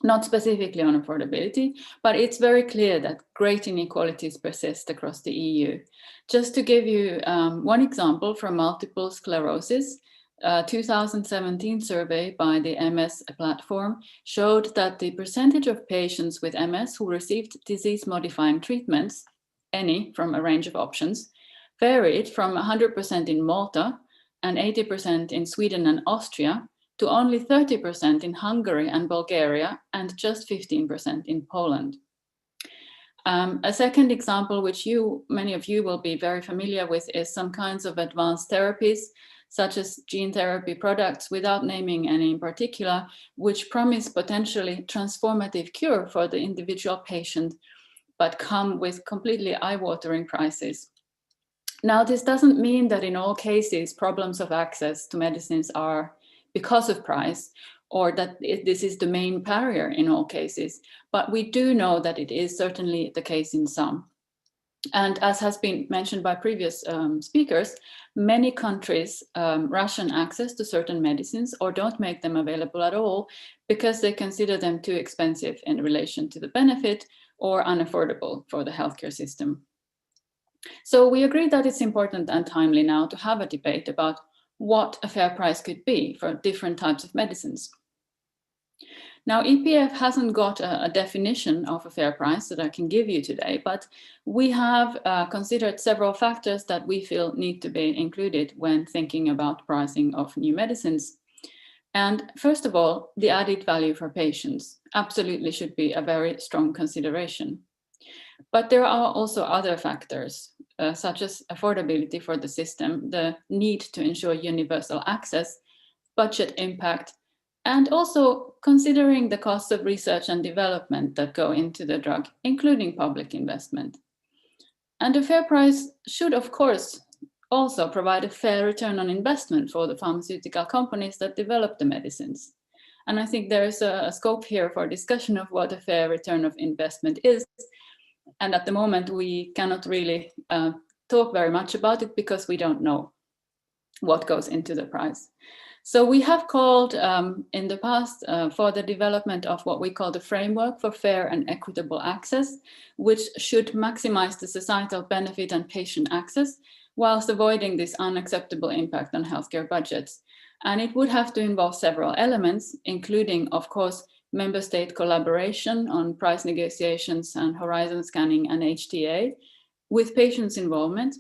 not specifically on affordability, but it's very clear that great inequalities persist across the EU. Just to give you one example from multiple sclerosis, a 2017 survey by the MS platform showed that the percentage of patients with MS who received disease-modifying treatments, any from a range of options, varied from 100% in Malta and 80% in Sweden and Austria to only 30% in Hungary and Bulgaria, and just 15% in Poland. A second example, which many of you will be very familiar with, is some kinds of advanced therapies, such as gene therapy products, without naming any in particular, which promise potentially transformative cure for the individual patient, but come with completely eye-watering prices. Now, this doesn't mean that in all cases, problems of access to medicines are because of price, or that this is the main barrier in all cases, but we do know that it is certainly the case in some. And as has been mentioned by previous speakers, many countries ration access to certain medicines or don't make them available at all because they consider them too expensive in relation to the benefit or unaffordable for the healthcare system. So we agree that it's important and timely now to have a debate about what a fair price could be for different types of medicines. Now, EPF hasn't got a definition of a fair price that I can give you today, but we have considered several factors that we feel need to be included when thinking about pricing of new medicines. And first of all, the added value for patients absolutely should be a very strong consideration. But there are also other factors, such as affordability for the system, the need to ensure universal access, budget impact, and also considering the costs of research and development that go into the drug, including public investment. And a fair price should, of course, also provide a fair return on investment for the pharmaceutical companies that develop the medicines. And I think there is a scope here for discussion of what a fair return of investment is. And at the moment, we cannot really talk very much about it because we don't know what goes into the price. So we have called in the past for the development of what we call the framework for fair and equitable access, which should maximize the societal benefit and patient access whilst avoiding this unacceptable impact on healthcare budgets. And it would have to involve several elements, including, of course, member state collaboration on price negotiations and horizon scanning and HTA, with patients' involvement,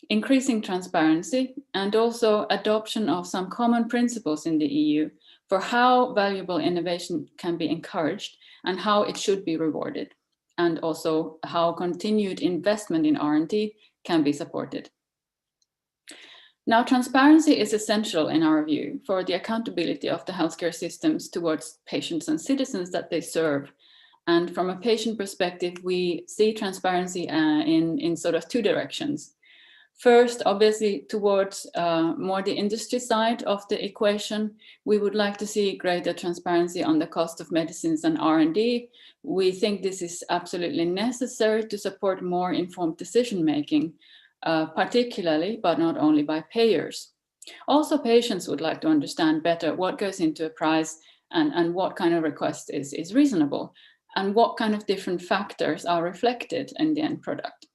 increasing transparency, and also adoption of some common principles in the EU for how valuable innovation can be encouraged and how it should be rewarded, and also how continued investment in R&D can be supported. Now, transparency is essential in our view for the accountability of the healthcare systems towards patients and citizens that they serve. And from a patient perspective, we see transparency in sort of two directions. First, obviously, towards more the industry side of the equation, we would like to see greater transparency on the cost of medicines and R&D. We think this is absolutely necessary to support more informed decision-making, particularly, but not only by payers. Also, patients would like to understand better what goes into a price and what kind of request is reasonable, and what kind of different factors are reflected in the end product.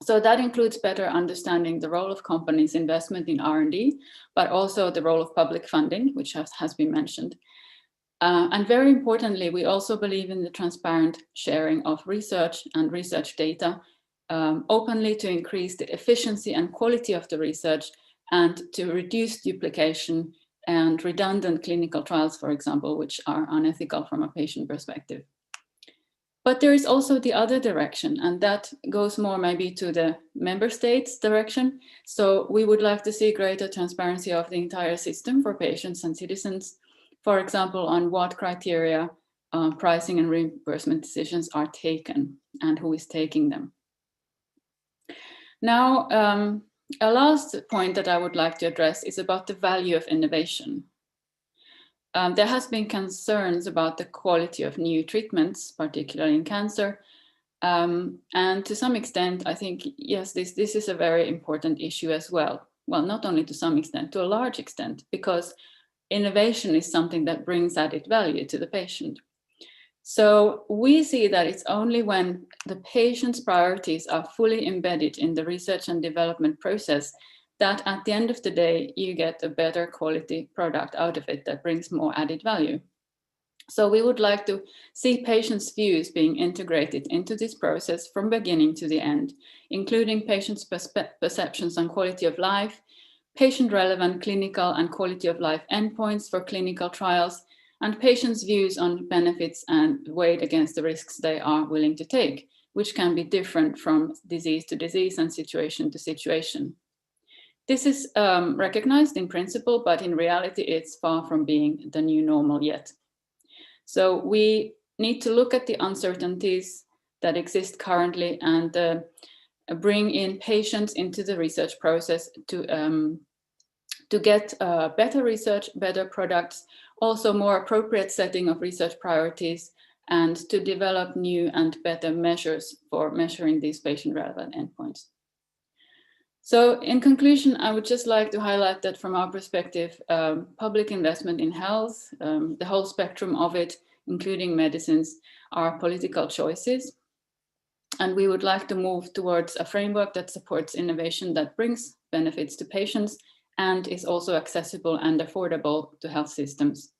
So that includes better understanding the role of companies' investment in R&D, but also the role of public funding, which has been mentioned. And very importantly, we also believe in the transparent sharing of research and research data openly to increase the efficiency and quality of the research and to reduce duplication and redundant clinical trials, for example, which are unethical from a patient perspective. But there is also the other direction, and that goes more maybe to the member states direction. So we would like to see greater transparency of the entire system for patients and citizens, for example, on what criteria pricing and reimbursement decisions are taken and who is taking them. Now, a last point that I would like to address is about the value of innovation. There has been concerns about the quality of new treatments, particularly in cancer. And to some extent, I think, yes, this is a very important issue as well. Well, not only to some extent, to a large extent, because innovation is something that brings added value to the patient. So we see that it's only when the patient's priorities are fully embedded in the research and development process that at the end of the day, you get a better quality product out of it that brings more added value. So we would like to see patients' views being integrated into this process from beginning to the end, including patients' perceptions on quality of life, patient-relevant clinical and quality of life endpoints for clinical trials, and patients' views on benefits and weighed against the risks they are willing to take, which can be different from disease to disease and situation to situation. This is recognized in principle, but in reality, it's far from being the new normal yet. So we need to look at the uncertainties that exist currently and bring in patients into the research process to get better research, better products, also more appropriate setting of research priorities, and to develop new and better measures for measuring these patient-relevant endpoints. So in conclusion, I would just like to highlight that from our perspective, public investment in health, the whole spectrum of it, including medicines, are political choices. And we would like to move towards a framework that supports innovation that brings benefits to patients and is also accessible and affordable to health systems.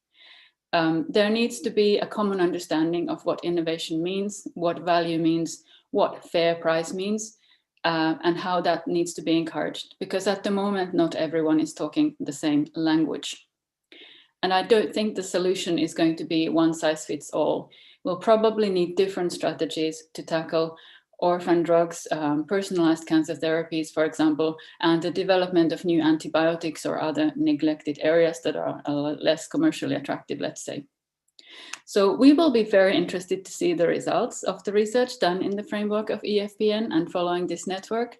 There needs to be a common understanding of what innovation means, what value means, what fair price means, and how that needs to be encouraged, because at the moment, not everyone is talking the same language. And I don't think the solution is going to be one size fits all. We'll probably need different strategies to tackle orphan drugs, personalized cancer therapies, for example, and the development of new antibiotics or other neglected areas that are less commercially attractive, let's say. So we will be very interested to see the results of the research done in the framework of EFPN and following this network.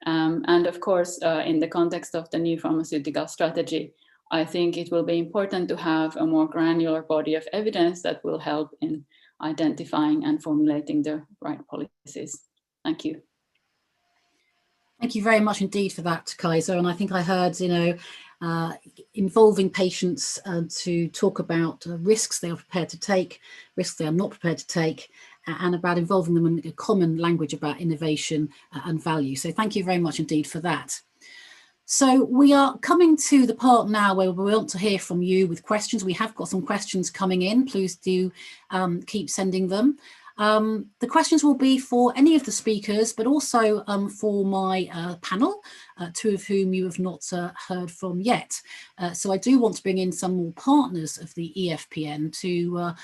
And of course, in the context of the new pharmaceutical strategy, I think it will be important to have a more granular body of evidence that will help in identifying and formulating the right policies. Thank you. Thank you very much indeed for that, Kaiser. And I think I heard, involving patients to talk about risks they are prepared to take, risks they are not prepared to take, and about involving them in a common language about innovation and value. So thank you very much indeed for that. So we are coming to the part now where we want to hear from you with questions. We have got some questions coming in. Please do keep sending them. The questions will be for any of the speakers, but also for my panel, two of whom you have not heard from yet. So I do want to bring in some more partners of the EFPN to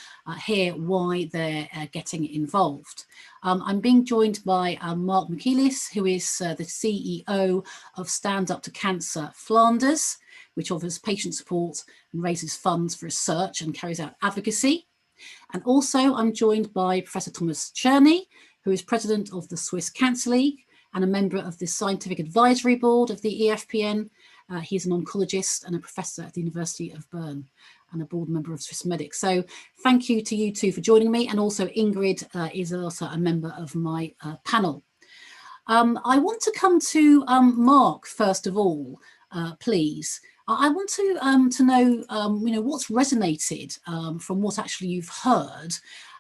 hear why they're getting involved. I'm being joined by Mark Michaelis, who is the CEO of Stand Up to Cancer Flanders, which offers patient support and raises funds for research and carries out advocacy. And also I'm joined by Professor Thomas Czerny, who is president of the Swiss Cancer League and a member of the Scientific Advisory Board of the EFPN. He's an oncologist and a professor at the University of Bern and a board member of Swissmedic. So thank you to you two for joining me. And also Ingrid is also a member of my panel. I want to come to Mark, first of all, please. I want to know, what's resonated from what actually you've heard,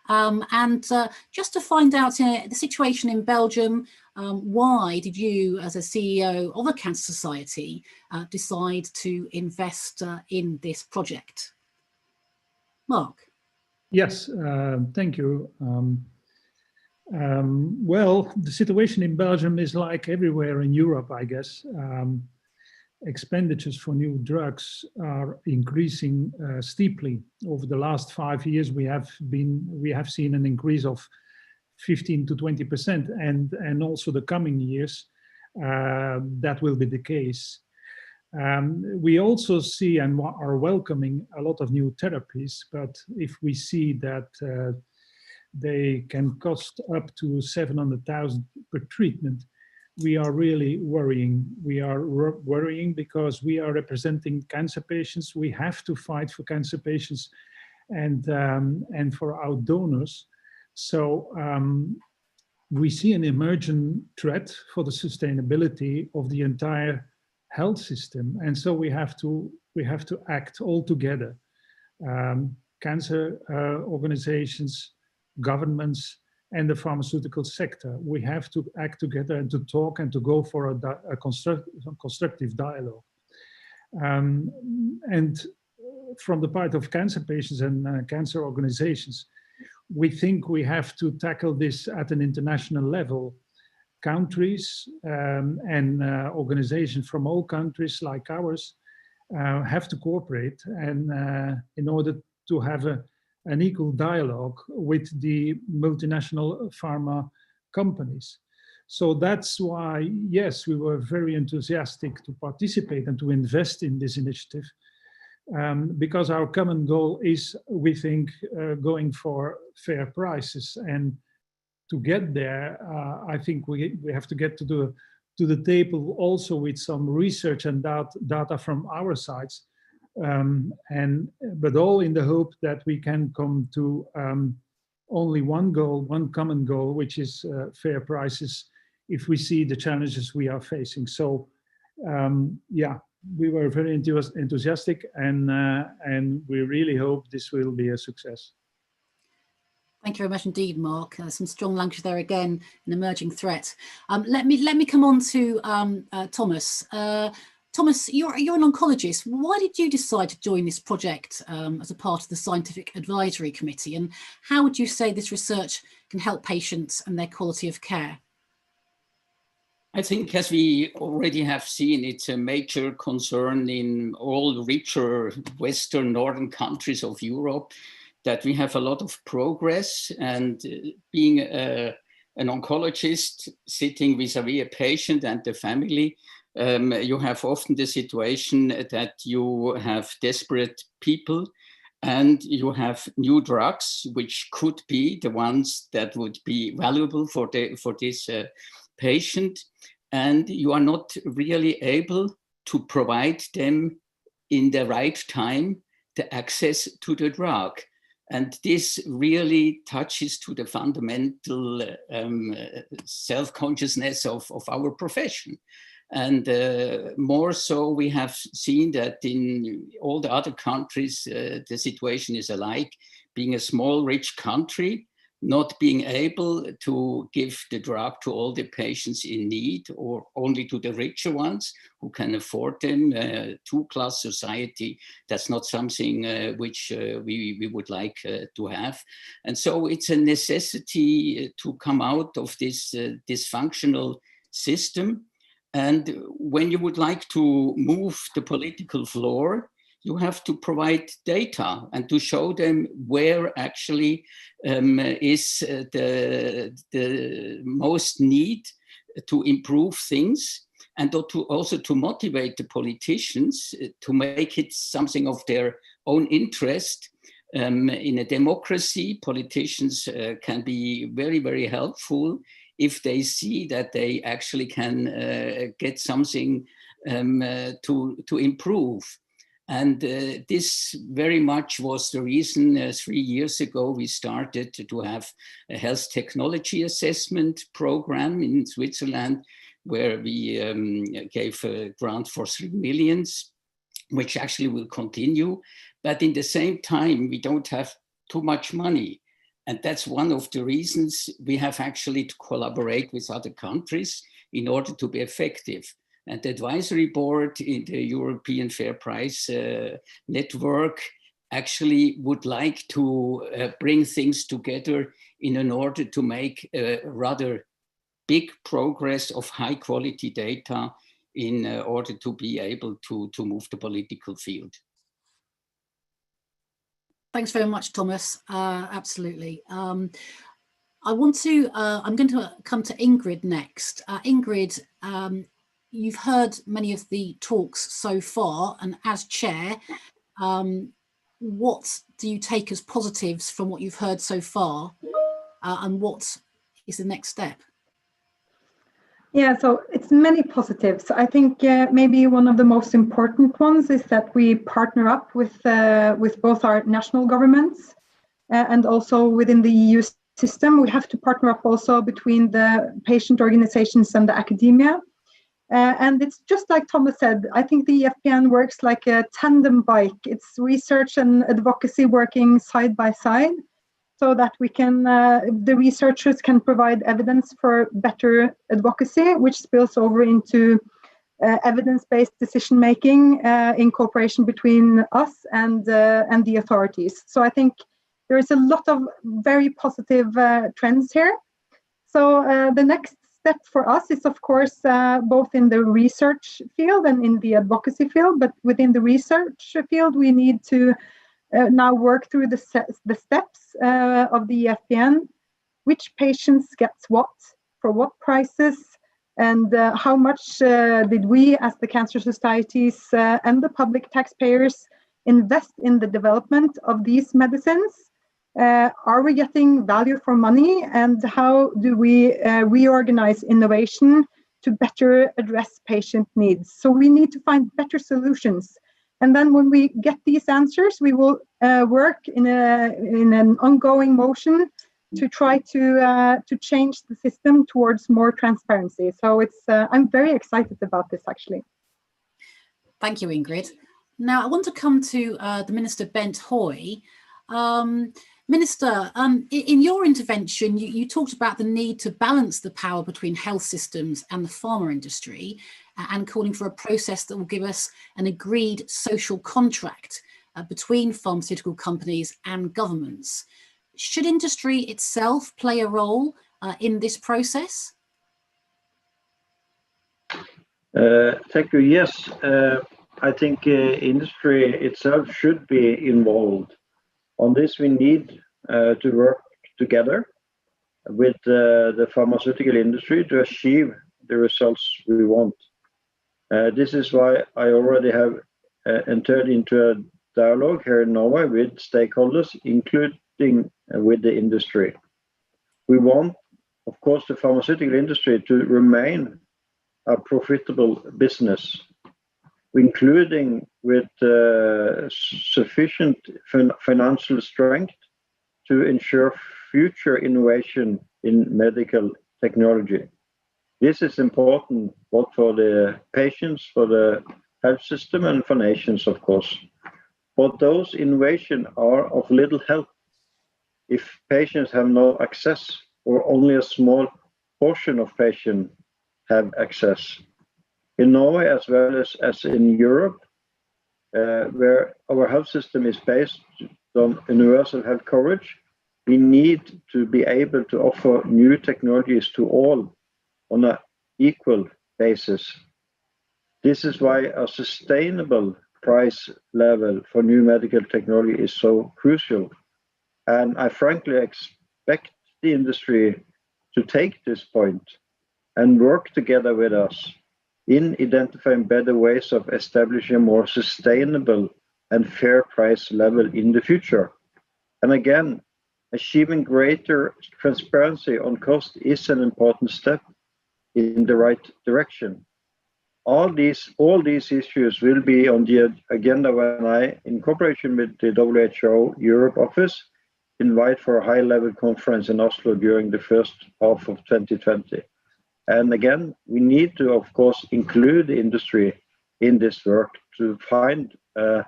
and just to find out the situation in Belgium. Why did you, as a CEO of a cancer society, decide to invest in this project? Mark. Yes, thank you. Well, the situation in Belgium is like everywhere in Europe, I guess. Expenditures for new drugs are increasing steeply. Over the last 5 years, we have seen an increase of 15 to 20%, and also the coming years that will be the case. We also see and are welcoming a lot of new therapies, but if we see that they can cost up to 700,000 per treatment, we are really worrying. We are worrying because we are representing cancer patients. We have to fight for cancer patients and for our donors. So we see an emergent threat for the sustainability of the entire health system, and so we have to act all together. Cancer organizations, governments and the pharmaceutical sector. We have to act together and to talk and to go for a constructive dialogue. And from the part of cancer patients and cancer organizations, we think we have to tackle this at an international level. Countries and organizations from all countries like ours have to cooperate, and in order to have an equal dialogue with the multinational pharma companies. So that's why, yes, we were very enthusiastic to participate and to invest in this initiative, because our common goal is, we think, going for fair prices. And to get there, I think we have to get to the table also with some research and data from our sides, but all in the hope that we can come to only one goal, one common goal, which is fair prices, if we see the challenges we are facing. So yeah, we were very enthusiastic, and we really hope this will be a success. Thank you very much indeed, Mark. Some strong language there again, an emerging threat. Let me come on to Thomas. Thomas, you're an oncologist. Why did you decide to join this project as a part of the Scientific Advisory Committee? And how would you say this research can help patients and their quality of care? I think, as we already have seen, it's a major concern in all richer Western northern countries of Europe, that we have a lot of progress, and being an oncologist sitting vis-a-vis a patient and the family, you have often the situation that you have desperate people and you have new drugs, which could be the ones that would be valuable for this patient, and you are not really able to provide them in the right time the access to the drug. And this really touches to the fundamental self-consciousness of our profession. And more so, we have seen that in all the other countries, the situation is alike. Being a small, rich country, not being able to give the drug to all the patients in need, or only to the richer ones who can afford them. Two-class society, that's not something which we would like to have. And so it's a necessity to come out of this dysfunctional system. And when you would like to move the political floor, you have to provide data and to show them where actually is the most need to improve things, and also to motivate the politicians to make it something of their own interest. In a democracy, politicians can be very, very helpful if they see that they actually can get something to improve. And this very much was the reason 3 years ago we started to have a health technology assessment program in Switzerland, where we gave a grant for 3 million, which actually will continue. But in the same time, we don't have too much money. And that's one of the reasons we have actually to collaborate with other countries in order to be effective. And the advisory board in the European Fair Price Network actually would like to bring things together in order to make a rather big progress of high quality data in order to be able to move the political field. Thanks very much, Thomas. Absolutely. I'm going to come to Ingrid next. Ingrid, you've heard many of the talks so far, and as chair, what do you take as positives from what you've heard so far, and what is the next step? Yeah, so it's many positives. I think maybe one of the most important ones is that we partner up with both our national governments and also within the EU system. We have to partner up also between the patient organizations and the academia. And it's just like Thomas said, I think the EFPN works like a tandem bike. It's research and advocacy working side by side. so that we can, the researchers can provide evidence for better advocacy, which spills over into evidence-based decision-making in cooperation between us and the authorities. So I think there is a lot of very positive trends here. So the next step for us is, of course, both in the research field and in the advocacy field. But within the research field, we need to now work through the steps of the EFPN, which patients gets what, for what prices, and how much did we as the cancer societies and the public taxpayers invest in the development of these medicines? Are we getting value for money, and how do we reorganize innovation to better address patient needs? So we need to find better solutions. And then when we get these answers, we will work in an ongoing motion to try to change the system towards more transparency. So it's I'm very excited about this, actually. Thank you, Ingrid. Now I want to come to the Minister Bent Høie. Minister, in your intervention, you talked about the need to balance the power between health systems and the pharma industry, and calling for a process that will give us an agreed social contract between pharmaceutical companies and governments. Should industry itself play a role in this process? Thank you. Yes, I think industry itself should be involved. On this, we need to work together with the pharmaceutical industry to achieve the results we want. This is why I already have entered into a dialogue here in Norway with stakeholders, including with the industry. We want, of course, the pharmaceutical industry to remain a profitable business, including with sufficient financial strength to ensure future innovation in medical technology. This is important both for the patients, for the health system, and for nations, of course. But those innovations are of little help if patients have no access, or only a small portion of patients have access. In Norway, as well as in Europe, where our health system is based on universal health coverage, we need to be able to offer new technologies to all on an equal basis. This is why a sustainable price level for new medical technology is so crucial. And I frankly expect the industry to take this point and work together with us in identifying better ways of establishing a more sustainable and fair price level in the future. And again, achieving greater transparency on cost is an important step in the right direction. All these issues will be on the agenda when I, in cooperation with the WHO Europe office, invite for a high-level conference in Oslo during the first half of 2020. And again, we need to, of course, include the industry in this work to find a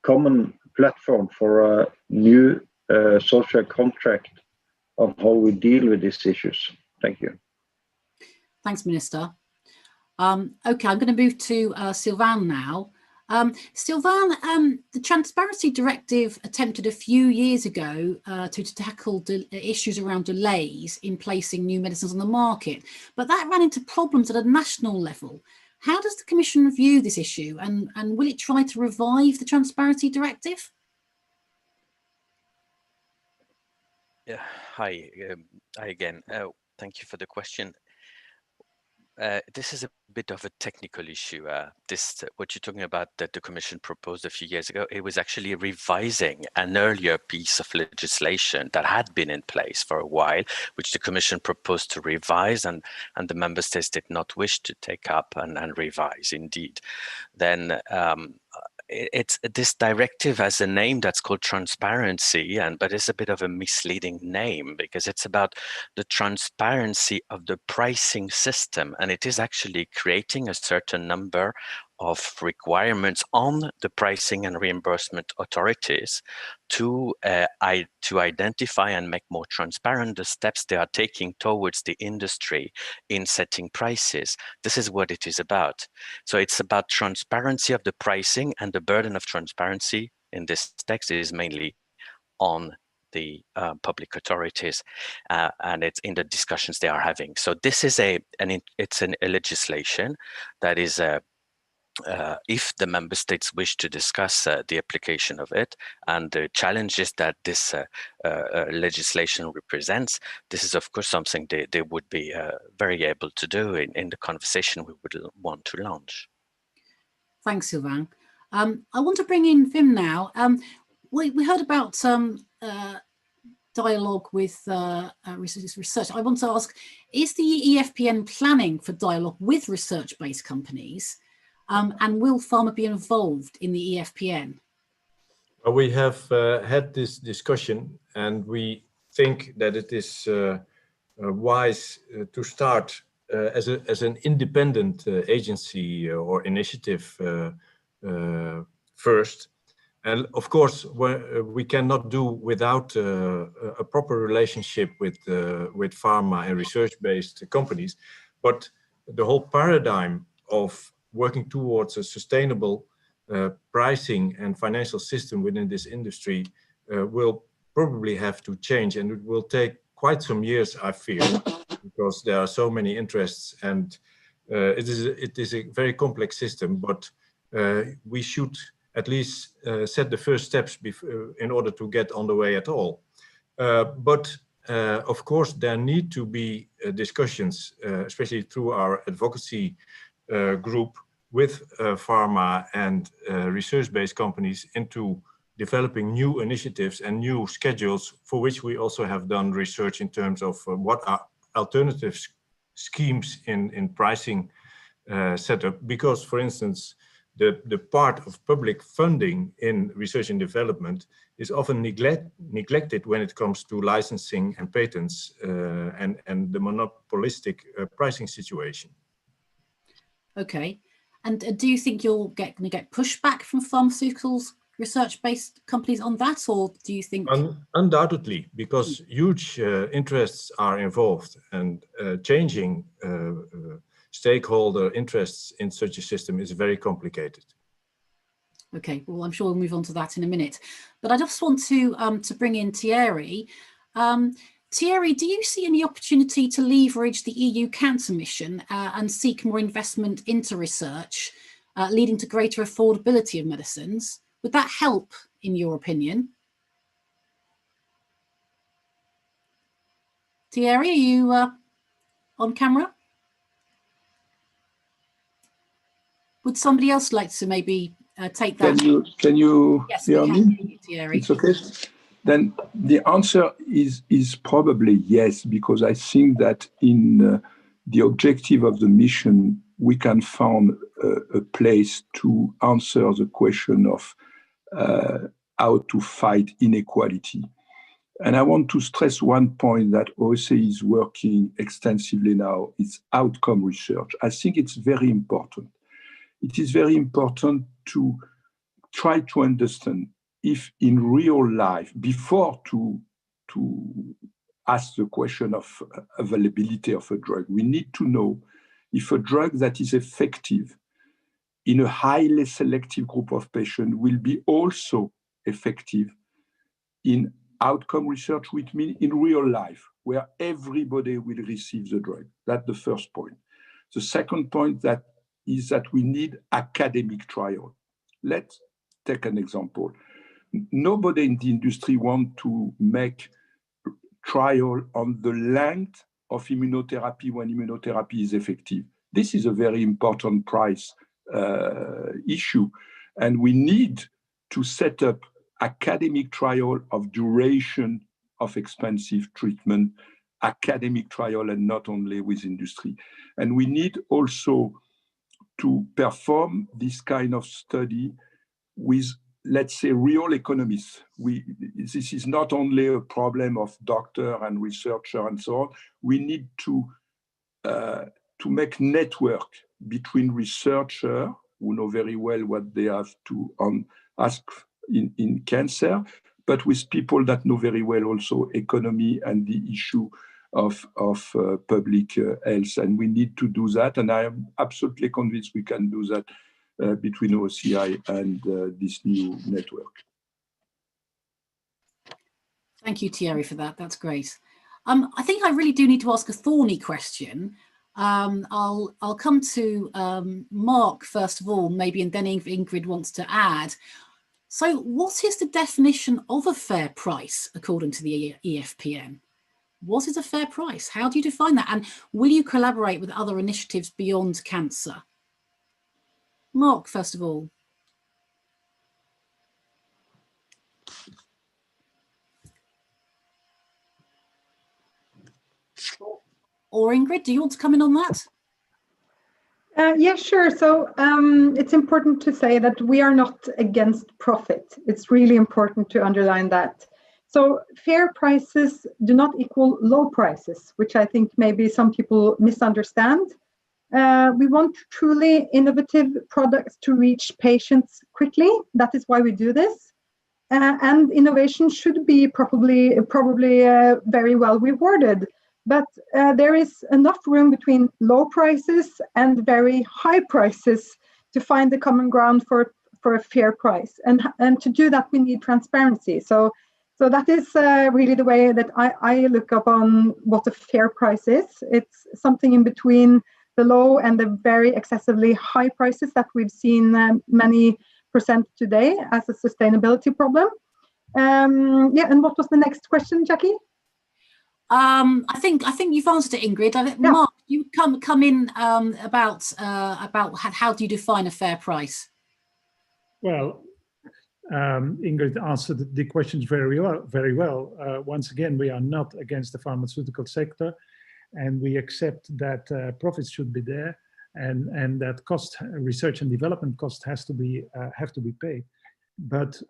common platform for a new social contract of how we deal with these issues. Thank you. Thanks, Minister. Okay, I'm going to move to Sylvain now. Sylvain, the Transparency Directive attempted a few years ago to tackle issues around delays in placing new medicines on the market, but that ran into problems at a national level. How does the Commission view this issue, and will it try to revive the Transparency Directive? Yeah, hi again. Thank you for the question. This is a bit of a technical issue. What you're talking about that the Commission proposed a few years ago, it was actually revising an earlier piece of legislation that had been in place for a while, which the Commission proposed to revise, and the member states did not wish to take up and revise indeed. Then this directive has a name that's called transparency, but it's a bit of a misleading name because it's about the transparency of the pricing system, and it is actually creating a certain number of requirements on the pricing and reimbursement authorities to identify and make more transparent the steps they are taking towards the industry in setting prices. This is what it is about. So it's about transparency of the pricing, and the burden of transparency in this text is mainly on the public authorities, and it's in the discussions they are having. So this is a legislation that is if the member states wish to discuss the application of it and the challenges that this legislation represents, this is of course something they would be very able to do in the conversation we would want to launch. Thanks, Sylvain. I want to bring in Wim now. We heard about dialogue with research. I want to ask, is the EFPN planning for dialogue with research-based companies? And will pharma be involved in the EFPN? Well, we have had this discussion, and we think that it is wise to start as an independent agency or initiative first. And of course, we cannot do without a proper relationship with pharma and research-based companies. But the whole paradigm of working towards a sustainable pricing and financial system within this industry will probably have to change, and it will take quite some years, I fear, because there are so many interests, and it is a very complex system. But we should at least set the first steps in order to get on the way at all. But of course, there need to be discussions, especially through our advocacy group with pharma and research-based companies into developing new initiatives and new schedules, for which we also have done research in terms of what are alternative schemes in pricing setup. Because, for instance, the part of public funding in research and development is often neglected when it comes to licensing and patents and the monopolistic pricing situation. Okay. And do you think you're going to get pushback from pharmaceuticals research-based companies on that, or do you think? Undoubtedly, because huge interests are involved, and changing stakeholder interests in such a system is very complicated. Okay, well, I'm sure we'll move on to that in a minute. But I just want to bring in Thierry. Thierry, do you see any opportunity to leverage the EU Cancer Mission and seek more investment into research, leading to greater affordability of medicines? Would that help, in your opinion? Thierry, are you on camera? Would somebody else like to maybe take that? Can you yes, hear we me? can hear you, Thierry. It's okay. Then the answer is probably yes, because I think that in the objective of the mission, we can find a place to answer the question of how to fight inequality. And I want to stress one point that OSA is working extensively now, is outcome research. I think it's very important. It is very important to try to understand if in real life, before to ask the question of availability of a drug, we need to know if a drug that is effective in a highly selective group of patients will be also effective in outcome research, which means in real life, where everybody will receive the drug. That's the first point. The second point is that we need academic trial. Let's take an example. Nobody in the industry wants to make trial on the length of immunotherapy when immunotherapy is effective. This is a very important price issue. And we need to set up academic trial of duration of expensive treatment, academic trial, and not only with industry. And we need also to perform this kind of study with, let's say, real economists. This is not only a problem of doctor and researcher and so on. We need to make network between researcher who know very well what they have to ask in cancer, but with people that know very well also economy and the issue of public health. And we need to do that. And I am absolutely convinced we can do that between OCI and this new network. Thank you, Thierry, for that. That's great. I think I really do need to ask a thorny question. I'll come to Mark first of all, maybe, and then if Ingrid wants to add. So what is the definition of a fair price according to the EFPN? What is a fair price? How do you define that? And will you collaborate with other initiatives beyond cancer? Mark, first of all. Or Ingrid, do you want to come in on that? Yeah, sure. So it's important to say that we are not against profit. It's really important to underline that. So fair prices do not equal low prices, which I think maybe some people misunderstand. We want truly innovative products to reach patients quickly. That is why we do this. And innovation should be probably very well rewarded. But there is enough room between low prices and very high prices to find the common ground for a fair price. And to do that, we need transparency. So that is really the way that I look upon what a fair price is. It's something in between the low and the very excessively high prices that we've seen many present today as a sustainability problem. Yeah, and what was the next question, Jackie? I think you've answered it, Ingrid. Yeah. Mark, you come in about how do you define a fair price? Well, Ingrid answered the questions very well. Once again, we are not against the pharmaceutical sector, and we accept that profits should be there, and that research and development cost have to be paid. But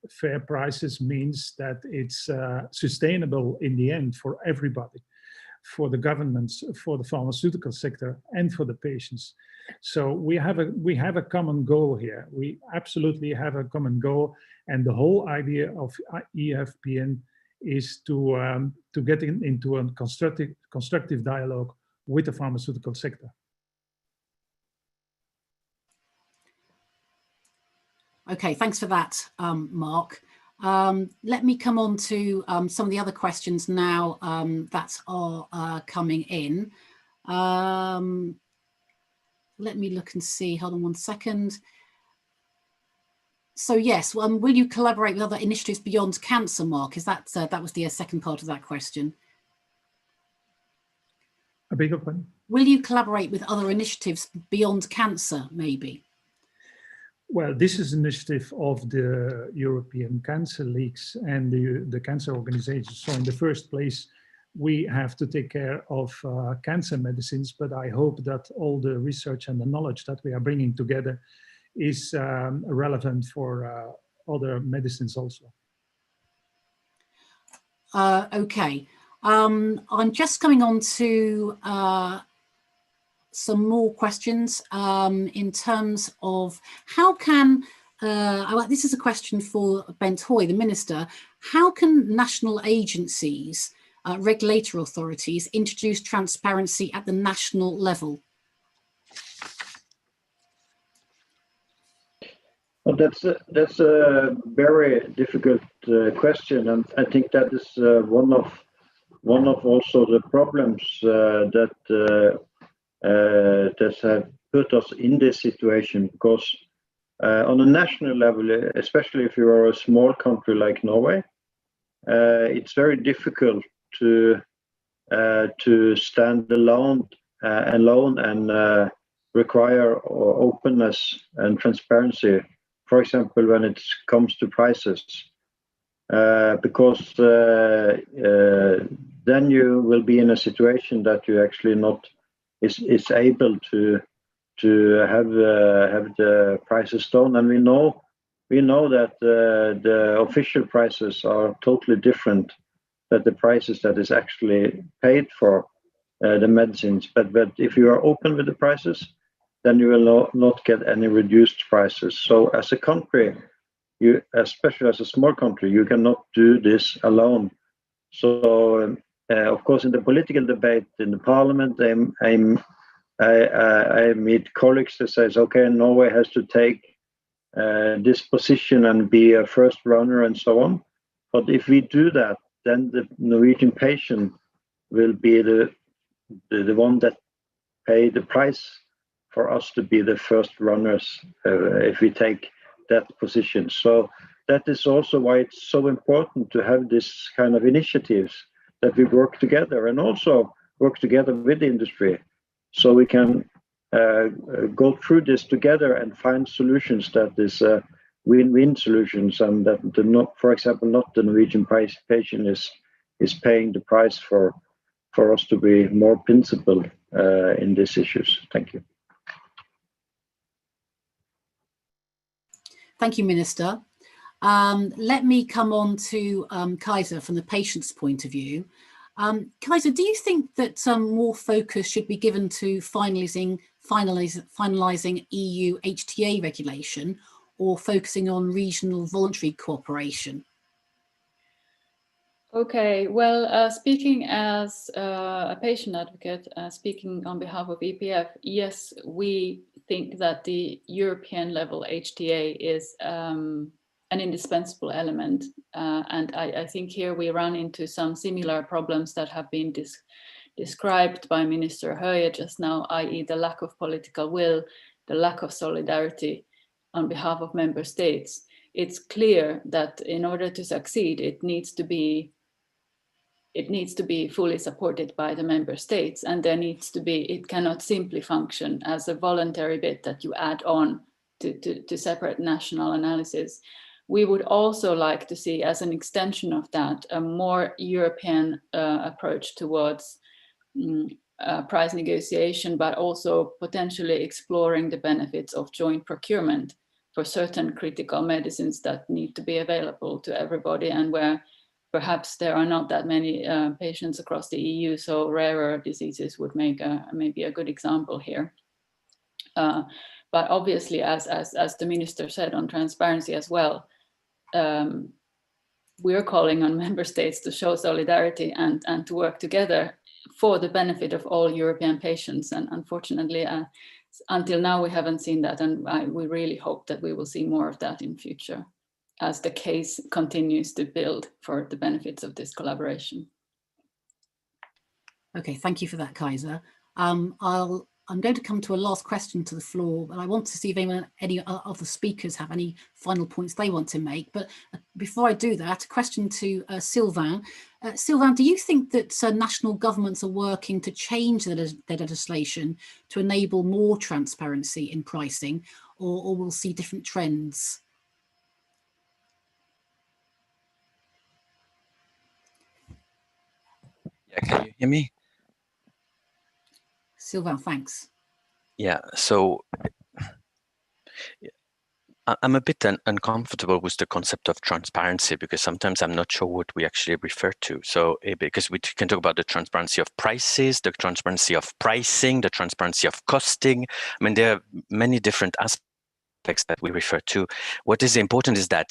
fair prices means that it's sustainable in the end for everybody, for the governments, for the pharmaceutical sector, and for the patients. So we have a common goal here. We absolutely have a common goal, and the whole idea of EFPN is to get into a constructive dialogue with the pharmaceutical sector. Okay, thanks for that, Mark. Let me come on to some of the other questions now that are coming in. Let me look and see. Hold on one second. So yes, will you collaborate with other initiatives beyond cancer, Mark? Is that that was the second part of that question? A bigger one. Will you collaborate with other initiatives beyond cancer, maybe? Well, this is an initiative of the European Cancer Leagues and the cancer organizations. So in the first place, we have to take care of cancer medicines, but I hope that all the research and the knowledge that we are bringing together is relevant for other medicines also. Okay, I'm just coming on to some more questions in terms of how can, this is a question for Bent Høie, the Minister, how can national agencies, regulatory authorities introduce transparency at the national level? Well, that's a very difficult question, and I think that is one of also the problems that have put us in this situation, because on a national level, especially if you are a small country like Norway, it's very difficult to stand alone and require openness and transparency. For example, when it comes to prices, because then you will be in a situation that you actually not is able to have the prices down, and we know that the official prices are totally different than the prices that is actually paid for the medicines. But if you are open with the prices, then you will not get any reduced prices. So as a country, especially as a small country, you cannot do this alone. So of course, in the political debate in the parliament, I meet colleagues that says, okay, Norway has to take this position and be a first runner and so on. But if we do that, then the Norwegian patient will be the one that pay the price for us to be the first runners if we take that position. So that is also why it's so important to have this kind of initiatives, that we work together and also work together with the industry, so we can go through this together and find solutions that is win-win solutions, and that for example, not the Norwegian patient is paying the price for us to be more principled in these issues. Thank you. Thank you, Minister. Let me come on to Kaiser from the patient's point of view. Kaiser, do you think that more focus should be given to finalising EU HTA regulation, or focusing on regional voluntary cooperation? Okay, well, speaking as a patient advocate, speaking on behalf of EPF, yes, we think that the European level HTA is an indispensable element. And I think here we run into some similar problems that have been described by Minister Høie just now, i.e. the lack of political will, the lack of solidarity on behalf of member states. It's clear that in order to succeed, it needs to be fully supported by the member states, and it cannot simply function as a voluntary bit that you add on to separate national analysis. We would also like to see, as an extension of that, a more European approach towards price negotiation, but also potentially exploring the benefits of joint procurement for certain critical medicines that need to be available to everybody, and where perhaps there are not that many patients across the EU, so rarer diseases would make maybe a good example here. But obviously, as the minister said on transparency as well, we're calling on member states to show solidarity and to work together for the benefit of all European patients. And unfortunately, until now, we haven't seen that, and we really hope that we will see more of that in future, as the case continues to build for the benefits of this collaboration. Okay, thank you for that, Kaiser. I'm going to come to a last question to the floor, but I want to see if any of the speakers have any final points they want to make. But before I do that, a question to Sylvain. Sylvain, do you think that national governments are working to change their legislation to enable more transparency in pricing, or we'll see different trends? Yeah, can you hear me? Sylvain, thanks. Yeah, so I'm a bit uncomfortable with the concept of transparency, because sometimes I'm not sure what we actually refer to. So because we can talk about the transparency of prices, the transparency of pricing, the transparency of costing. I mean, there are many different aspects that we refer to. What is important is that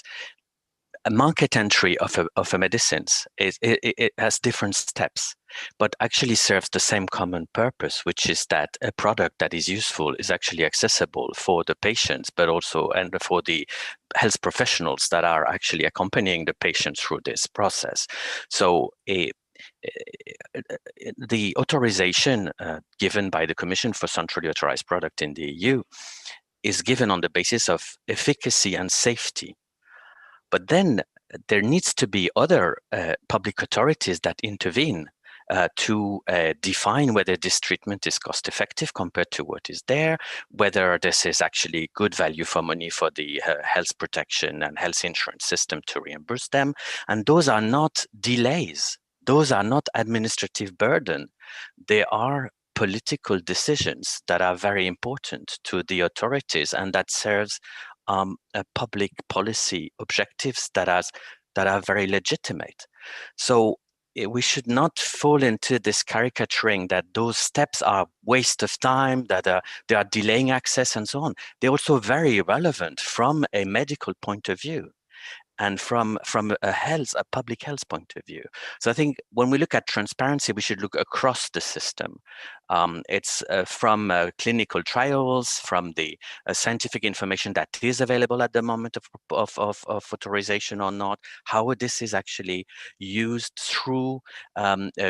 a market entry of a medicines it has different steps, but actually serves the same common purpose, which is that a product that is useful is actually accessible for the patients, but also and for the health professionals that are actually accompanying the patients through this process. So the authorization given by the Commission for centrally authorized product in the EU is given on the basis of efficacy and safety. But then there needs to be other public authorities that intervene to define whether this treatment is cost effective compared to what is there, whether this is actually good value for money for the health protection and health insurance system to reimburse them. And those are not delays. Those are not administrative burden. They are political decisions that are very important to the authorities, and that serves public policy objectives that are very legitimate. So we should not fall into this caricaturing that those steps are waste of time, that they are delaying access and so on. They're also very relevant from a medical point of view and from a public health point of view. So I think when we look at transparency, we should look across the system. It's from clinical trials, from the scientific information that is available at the moment of authorization or not, how this is actually used through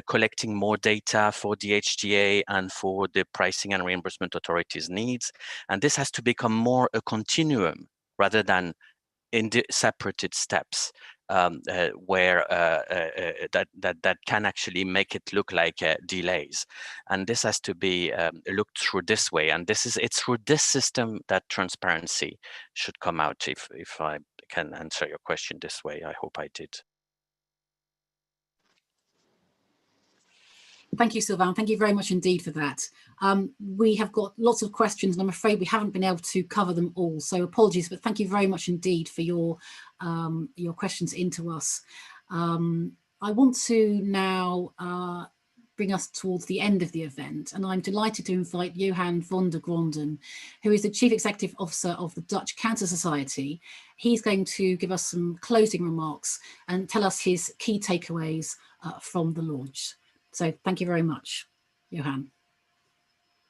collecting more data for the HTA and for the pricing and reimbursement authorities' needs. And this has to become more a continuum rather than in the separated steps where that can actually make it look like delays, and this has to be looked through this way. And it's through this system that transparency should come out. If I can answer your question this way, I hope I did. Thank you, Sylvain. Thank you very much indeed for that. We have got lots of questions, and I'm afraid we haven't been able to cover them all. So apologies, but thank you very much indeed for your questions into us. I want to now bring us towards the end of the event, and I'm delighted to invite Johan van der Gronden, who is the Chief Executive Officer of the Dutch Cancer Society. He's going to give us some closing remarks and tell us his key takeaways from the launch. So thank you very much, Johan.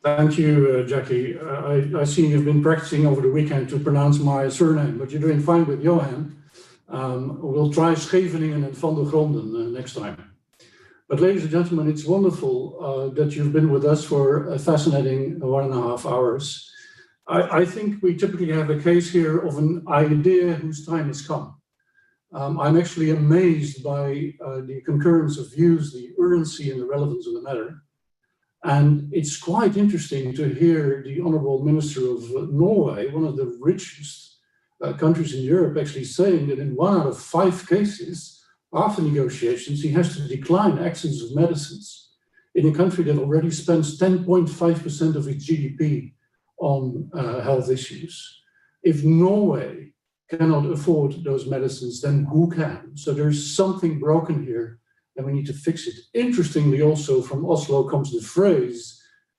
Thank you, Jackie. I see you've been practicing over the weekend to pronounce my surname, but you're doing fine with Johan. We'll try Scheveningen and van der Gronden next time. But ladies and gentlemen, it's wonderful that you've been with us for a fascinating 1.5 hours. I think we typically have a case here of an idea whose time has come. I'm actually amazed by the concurrence of views, the urgency and the relevance of the matter. And it's quite interesting to hear the Honourable Minister of Norway, one of the richest countries in Europe, actually saying that in 1 out of 5 cases, after negotiations, he has to decline access of medicines in a country that already spends 10.5% of its GDP on health issues. If Norway cannot afford those medicines, then who can? So there's something broken here and we need to fix it. Interestingly, also from Oslo comes the phrase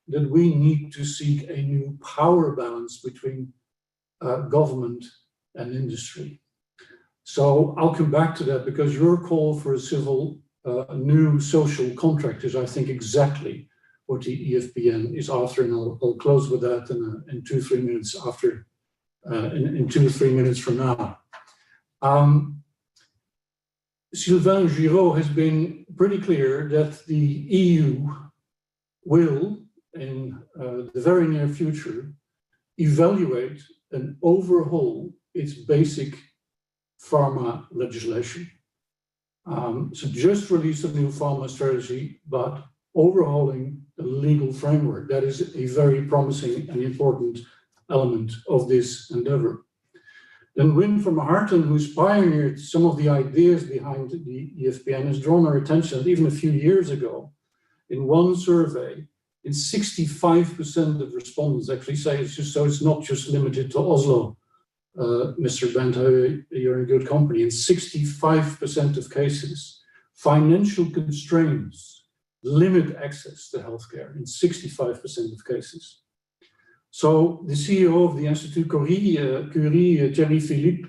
that we need to seek a new power balance between government and industry. So I'll come back to that, because your call for a new social contract is, I think, exactly what the EFPN is after, and I'll close with that in 2-3 minutes after. In 2 or 3 minutes from now. Sylvain Giraud has been pretty clear that the EU will, in the very near future, evaluate and overhaul its basic pharma legislation. So just release a new pharma strategy, but overhauling the legal framework. That is a very promising and important element of this endeavor. Then Wim van Harten, who's pioneered some of the ideas behind the EFPN, has drawn our attention that even a few years ago, in one survey, 65% of respondents actually say it's just, so it's not just limited to Oslo. Mr. Benthoe, you're in good company. In 65% of cases, financial constraints limit access to healthcare in 65% of cases. So the CEO of the Institute Curie, Thierry Philippe,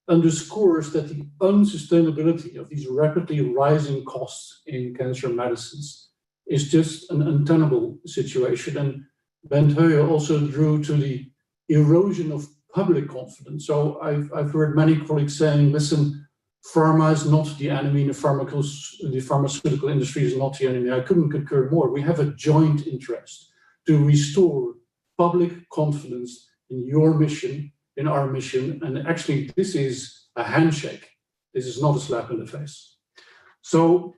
underscores that the unsustainability of these rapidly rising costs in cancer medicines is just an untenable situation. And Benthoe also drew to the erosion of public confidence. So I've heard many colleagues saying, listen, pharma is not the enemy, the pharmaceutical industry is not the enemy. I couldn't concur more. We have a joint interest to restore public confidence in your mission, in our mission, and actually this is a handshake. This is not a slap in the face. So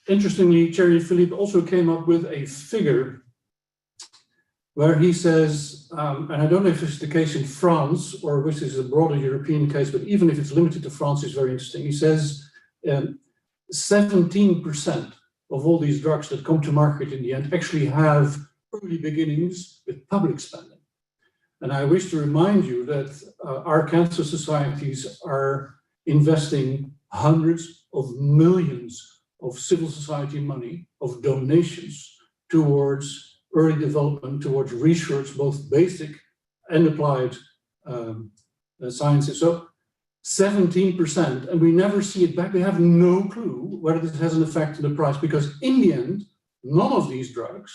interestingly, Thierry Philippe also came up with a figure where he says, and I don't know if it's the case in France or which is a broader European case, but even if it's limited to France, it's very interesting. He says 17% of all these drugs that come to market in the end actually have early beginnings with public spending. And I wish to remind you that our cancer societies are investing hundreds of millions of civil society money, of donations towards early development, towards research, both basic and applied sciences. So 17%, and we never see it back. We have no clue whether this has an effect on the price, because in the end, none of these drugs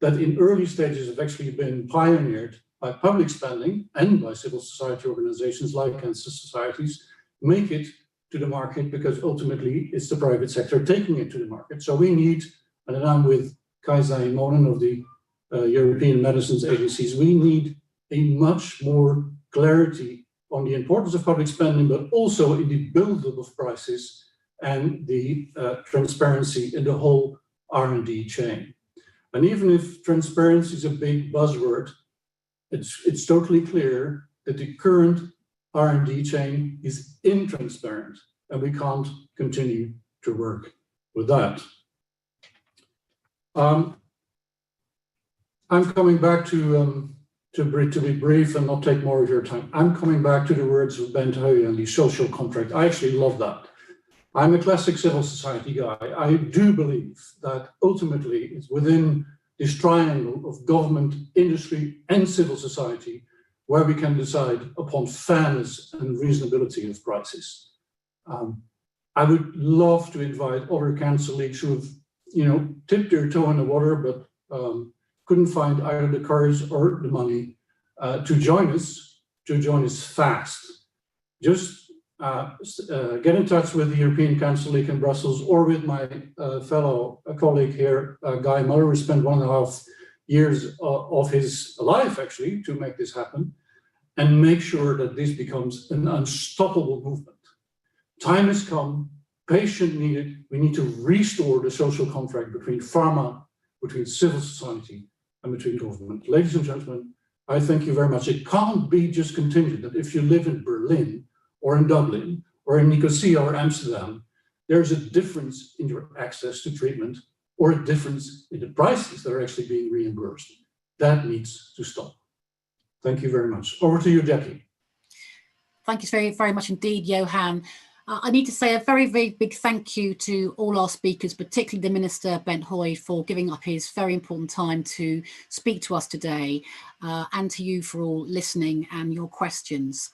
that in early stages have actually been pioneered by public spending and by civil society organizations like cancer societies make it to the market, because ultimately it's the private sector taking it to the market. So we need, and I'm with Kajsa Imonen of the European Medicines Agencies, we need a much more clarity on the importance of public spending, but also in the build-up of prices and the transparency in the whole R&D chain. And even if transparency is a big buzzword, it's totally clear that the current R&D chain is intransparent, and we can't continue to work with that. I'm coming back to be brief and not take more of your time. I'm coming back to the words of Bent Höie and the social contract. I actually love that. I'm a classic civil society guy. I do believe that ultimately it's within this triangle of government, industry, and civil society where we can decide upon fairness and reasonability of prices. I would love to invite other council leagues who have, tipped their toe in the water, but couldn't find either the courage or the money to join us fast. Just get in touch with the European Council League in Brussels, or with my fellow colleague here, Guy Muller, who spent 1.5 years of his life actually to make this happen, and make sure that this becomes an unstoppable movement. Time has come, patient needed. We need to restore the social contract between pharma, between civil society, and between government. Ladies and gentlemen, I thank you very much. It can't be just contingent that if you live in Berlin or in Dublin or in Nicosia or Amsterdam, there's a difference in your access to treatment or a difference in the prices that are actually being reimbursed. That needs to stop. Thank you very much. Over to you, Jackie. Thank you very, very much indeed, Johan. I need to say a very, very big thank you to all our speakers, particularly the Minister Bent Höie, for giving up his very important time to speak to us today, and to you for all listening and your questions.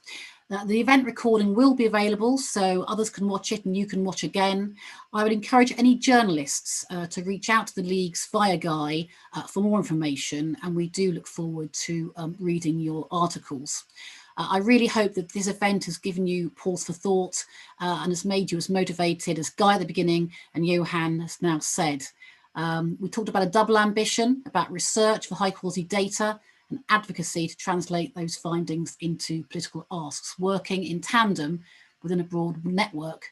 The event recording will be available, so others can watch it and you can watch again. I would encourage any journalists to reach out to the leagues via Guy for more information, and we do look forward to reading your articles. I really hope that this event has given you pause for thought and has made you as motivated as Guy at the beginning and Johan has now said. We talked about a double ambition, about research for high quality data and advocacy to translate those findings into political asks, working in tandem within a broad network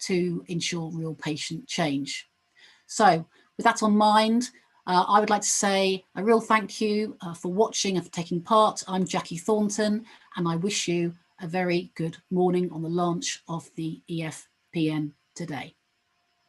to ensure real patient change. So with that on mind, I would like to say a real thank you for watching and for taking part. I'm Jackie Thornton, and I wish you a very good morning on the launch of the EFPN today.